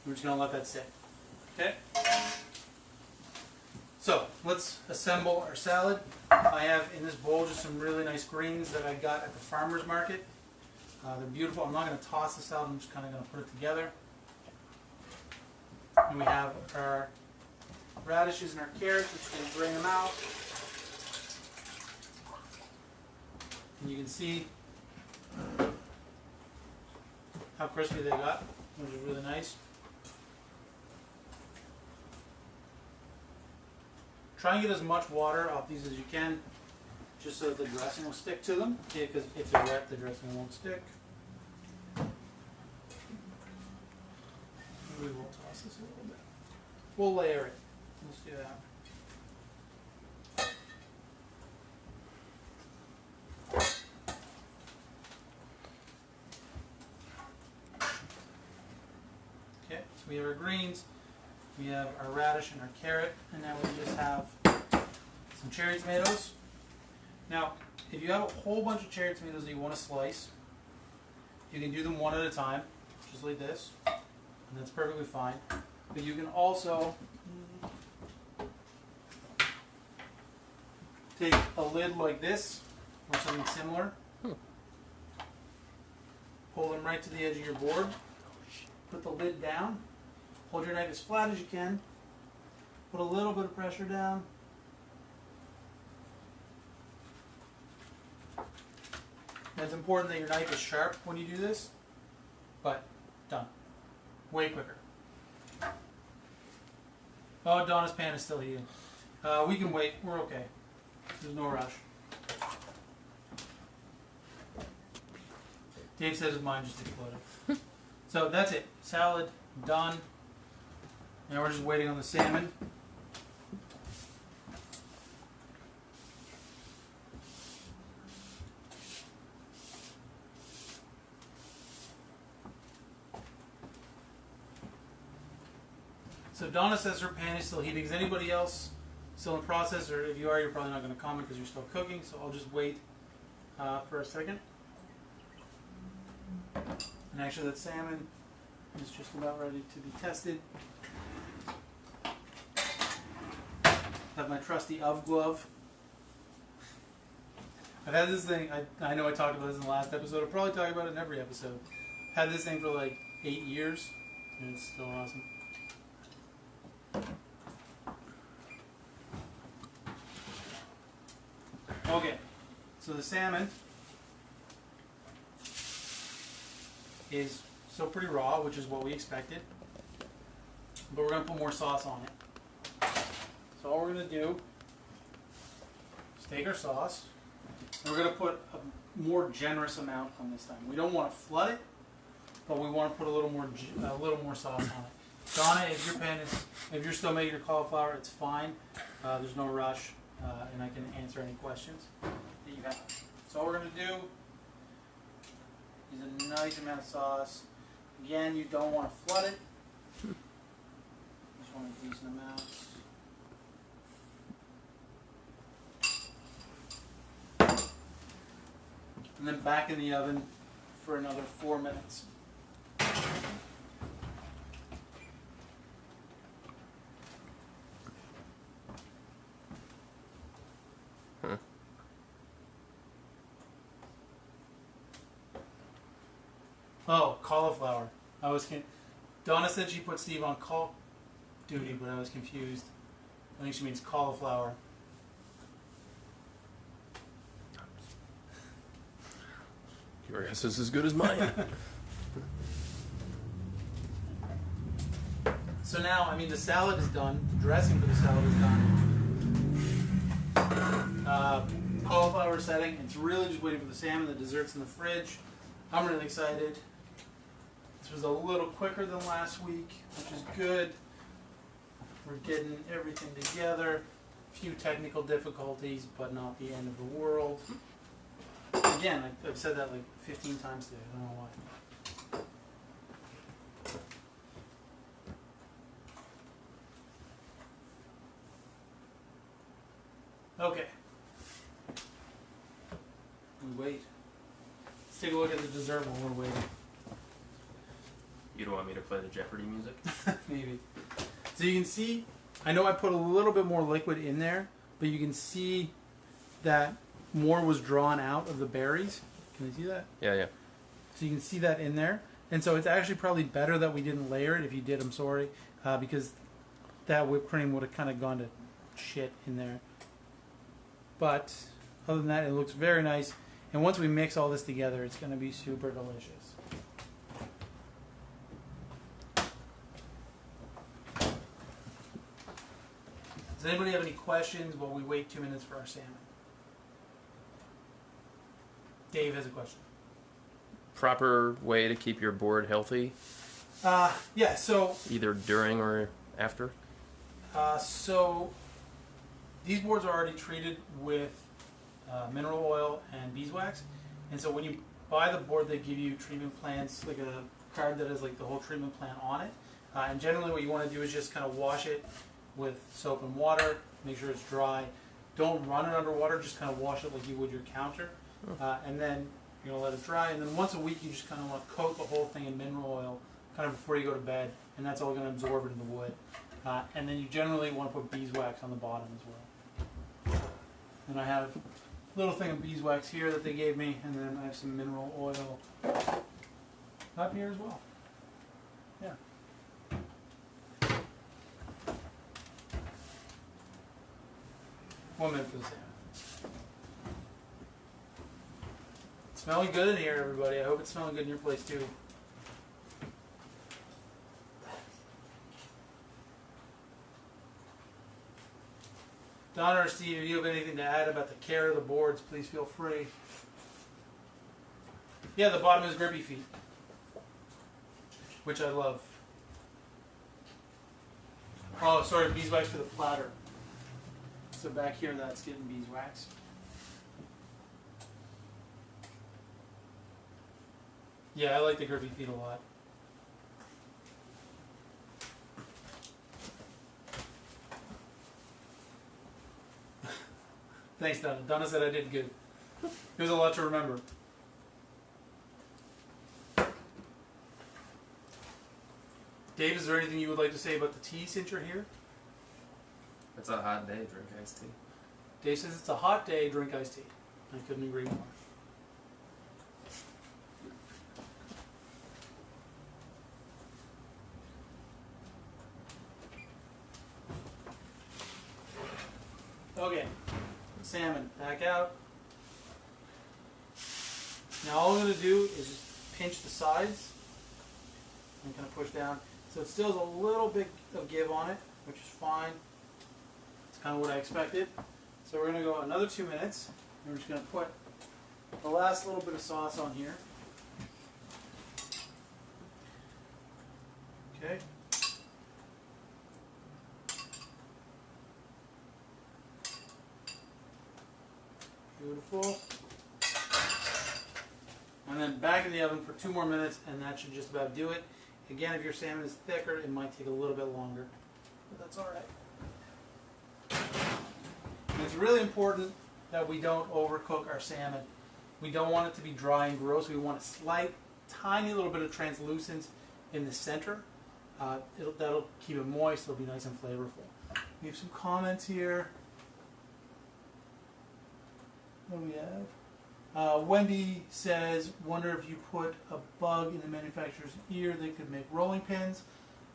We're just going to let that sit. Okay? So, let's assemble our salad. I have in this bowl just some really nice greens that I got at the farmer's market. They're beautiful. I'm not going to toss this out. I'm just kind of going to put it together. And we have our radishes and our carrots. We're just going to drain them out. And you can see how crispy they got, which is really nice. Try and get as much water off these as you can, just so that the dressing will stick to them. Okay, because if they're wet, the dressing won't stick. We will toss this a little bit. We'll layer it. Let's do that. Okay, so we have our greens. We have our radish and our carrot, and now we just have some cherry tomatoes. Now, if you have a whole bunch of cherry tomatoes that you want to slice, you can do them one at a time, just like this, and that's perfectly fine. But you can also take a lid like this, or something similar, pull them right to the edge of your board, put the lid down, hold your knife as flat as you can. Put a little bit of pressure down. And it's important that your knife is sharp when you do this, but done. Way quicker. Oh, Donna's pan is still heating. We can wait. We're okay. There's no rush. Dave says his mind just exploded. So that's it. Salad done. Now we're just waiting on the salmon. So Donna says her pan is still heating. Is anybody else still in process? Or if you are, you're probably not going to comment because you're still cooking. So I'll just wait for a second. And actually that salmon is just about ready to be tested. Have my trusty oven glove. I've had this thing, I know I talked about this in the last episode, I'll probably talk about it in every episode. Had this thing for like 8 years, and it's still awesome. Okay, so the salmon is still pretty raw, which is what we expected. But we're going to put more sauce on it. So all we're going to do is take our sauce, and we're going to put a more generous amount on this time. We don't want to flood it, but we want to put a little more sauce on it. Donna, if you're still making your cauliflower, it's fine. There's no rush, and I can answer any questions that you have. So all we're going to do is a nice amount of sauce. Again, you don't want to flood it. You just want a decent amount. And then back in the oven for another 4 minutes. Oh, cauliflower. Donna said she put Steve on call duty, but I was confused. I think she means cauliflower. Your guess is as good as mine. So now, I mean, the salad is done. The dressing for the salad is done. Cauliflower setting. It's really just waiting for the salmon. The dessert's in the fridge. I'm really excited. This was a little quicker than last week, which is good. We're getting everything together. A few technical difficulties, but not the end of the world. Again, I've said that like 15 times today. I don't know why. Okay. We wait. Let's take a look at the dessert while we're waiting. You don't want me to play the Jeopardy music? Maybe. So you can see, I know I put a little bit more liquid in there, but you can see that more was drawn out of the berries. Can you see that? Yeah, yeah. So you can see that in there. And so it's actually probably better that we didn't layer it. If you did, I'm sorry. Because that whipped cream would have kind of gone to shit in there. But other than that, it looks very nice. And once we mix all this together, it's going to be super delicious. Does anybody have any questions while we wait 2 minutes for our salmon? Dave has a question. Proper way to keep your board healthy? Yeah, so... Either during or after? So these boards are already treated with mineral oil and beeswax. And so when you buy the board, they give you treatment plans, like a card that has like the whole treatment plan on it. And generally what you want to do is just kind of wash it with soap and water, make sure it's dry. Don't run it under water, just kind of wash it like you would your counter. And then you're going to let it dry. And then once a week, you just kind of want to coat the whole thing in mineral oil kind of before you go to bed. And that's all going to absorb into the wood. And then you generally want to put beeswax on the bottom as well. And I have a little thing of beeswax here that they gave me. And then I have some mineral oil up here as well. Yeah. 1 minute for the salmon. It's smelling good in here, everybody. I hope it's smelling good in your place too. Donna or Steve, if you have anything to add about the care of the boards, please feel free. Yeah, the bottom is grippy feet, which I love. Oh, sorry, beeswax for the platter. So back here, that's getting beeswax. Yeah, I like the grippy feet a lot. Thanks, Donna. Donna said I did good. It was a lot to remember. Dave, is there anything you would like to say about the tea since you're here? It's a hot day, drink iced tea. Dave says it's a hot day, drink iced tea. I couldn't agree more. Okay, salmon back out. Now all I'm going to do is just pinch the sides and kind of push down. So it still has a little bit of give on it, which is fine. It's kind of what I expected. So we're going to go another 2 minutes. And we're just going to put the last little bit of sauce on here. Okay. Beautiful. And then back in the oven for 2 more minutes, and that should just about do it. Again, if your salmon is thicker, it might take a little bit longer, but that's all right. And it's really important that we don't overcook our salmon. We don't want it to be dry and gross. We want a slight, tiny little bit of translucence in the center. That'll keep it moist. It'll be nice and flavorful. We have some comments here. What do we have? Wendy says, wonder if you put a bug in the manufacturer's ear that could make rolling pins.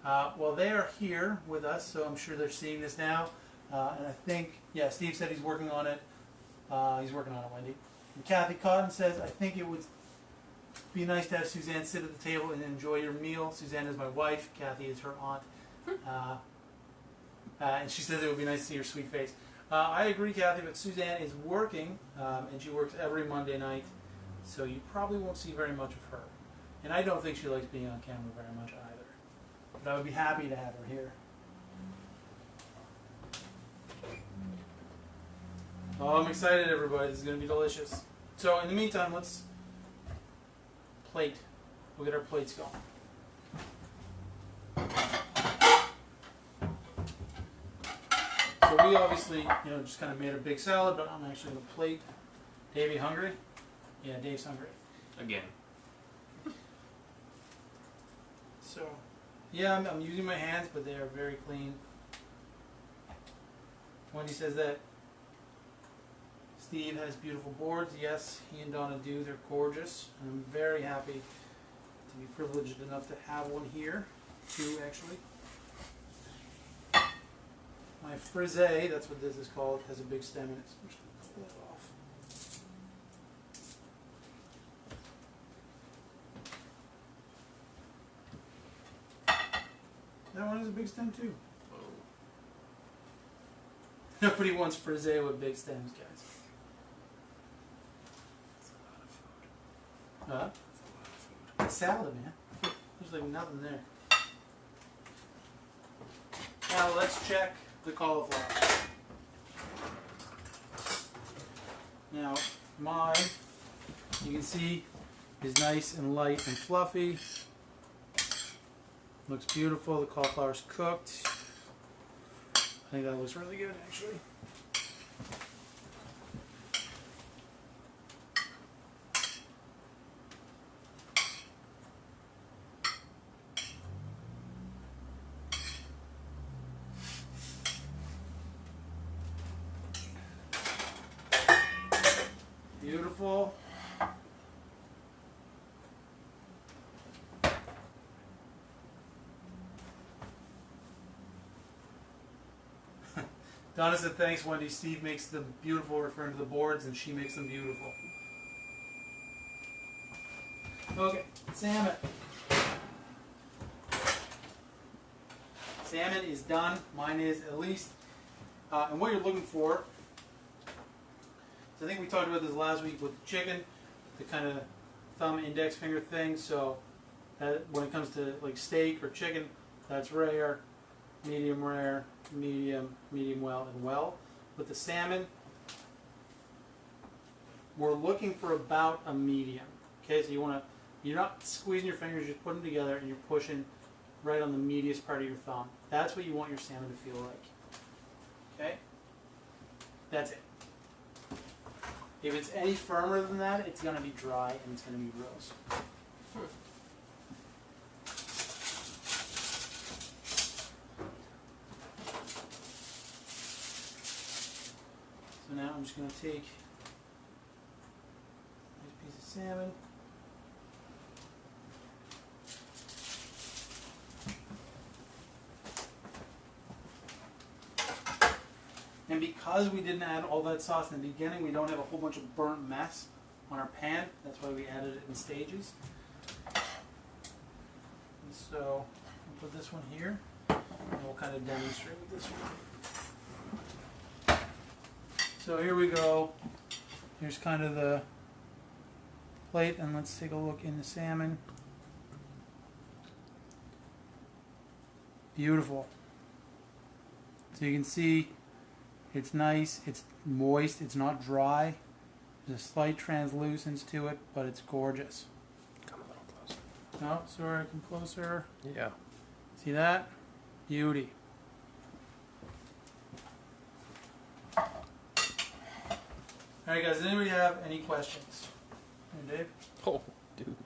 Well, they are here with us, so I'm sure they're seeing this now. And I think, yeah, Steve said he's working on it. He's working on it, Wendy. And Kathy Cotton says, I think it would be nice to have Suzanne sit at the table and enjoy your meal. Suzanne is my wife. Kathy is her aunt. And she says it would be nice to see your sweet face. I agree, Kathy, but Suzanne is working, and she works every Monday night, so you probably won't see very much of her. And I don't think she likes being on camera very much either. But I would be happy to have her here. Oh, I'm excited, everybody. This is going to be delicious. So, in the meantime, let's plate. We'll get our plates going. So we obviously, just kind of made a big salad, but I'm actually going to plate. Dave, you hungry? Yeah, Dave's hungry. Again. So, yeah, I'm using my hands, but they are very clean. Wendy says that Steve has beautiful boards. Yes, he and Donna do. They're gorgeous. And I'm very happy to be privileged enough to have one here. 2, actually. My frise, that's what this is called, has a big stem in it. So I'm just going to pull it off. That one has a big stem too. Whoa. Nobody wants frise with big stems, guys. That's a lot of food. Huh? That's a lot of food. It's salad, man. There's like nothing there. Now let's check the cauliflower. Now mine, you can see, is nice and light and fluffy. Looks beautiful. The cauliflower's cooked. I think that looks really good, actually. Beautiful. Donna said, thanks, Wendy. Steve makes them beautiful, referring to the boards, and she makes them beautiful. Okay, salmon. Salmon is done. Mine is, at least. And what you're looking for, so I think we talked about this last week with the chicken, the kind of thumb index finger thing. So that when it comes to like steak or chicken, that's rare, medium, medium well, and well. With the salmon, we're looking for about a medium. Okay, so you're not squeezing your fingers, you're just putting them together and you're pushing right on the meatiest part of your thumb. That's what you want your salmon to feel like. Okay? That's it. If it's any firmer than that, it's going to be dry and it's going to be gross. So now I'm just going to take a nice piece of salmon. And because we didn't add all that sauce in the beginning, we don't have a whole bunch of burnt mess on our pan. That's why we added it in stages. And so we'll put this one here, and we'll kind of demonstrate with this one. So here we go. Here's kind of the plate, and let's take a look in the salmon. Beautiful. So you can see it's nice, it's moist, it's not dry. There's a slight translucence to it, but it's gorgeous. Come a little closer. No, sorry, come closer. Yeah. See that? Beauty. Alright guys, does anybody have any questions? Hey, Dave? Oh, dude.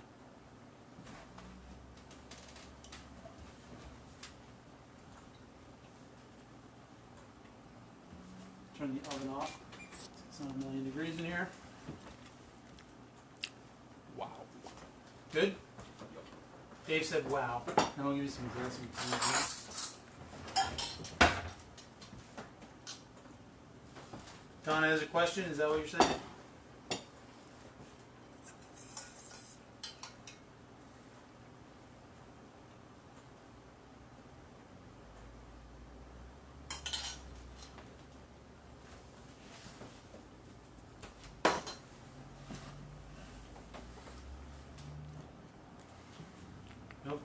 Turn the oven off. It's not a million degrees in here. Wow. Good? Dave said wow. Now I'll give you some dressing. Donna has a question, is that what you're saying? Nope.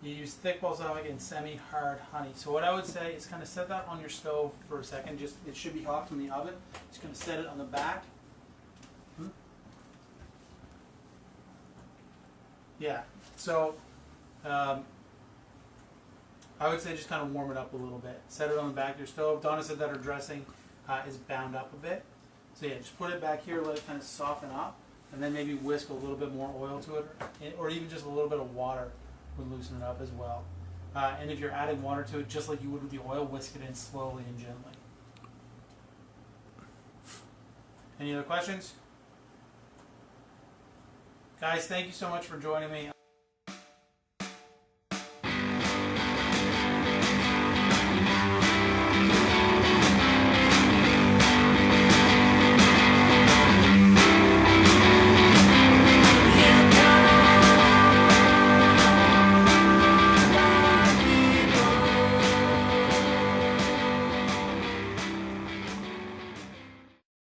You use thick balsamic and semi-hard honey. So what I would say is kind of set that on your stove for a second. Just it should be hot from the oven. Just going to set it on the back. Yeah. So I would say just kind of warm it up a little bit. Set it on the back of your stove. Donna said that her dressing is bound up a bit. So yeah, just put it back here, let it kind of soften up, and then maybe whisk a little bit more oil to it, or even just a little bit of water would loosen it up as well. And if you're adding water to it, just like you would with the oil, whisk it in slowly and gently. Any other questions? Guys, thank you so much for joining me.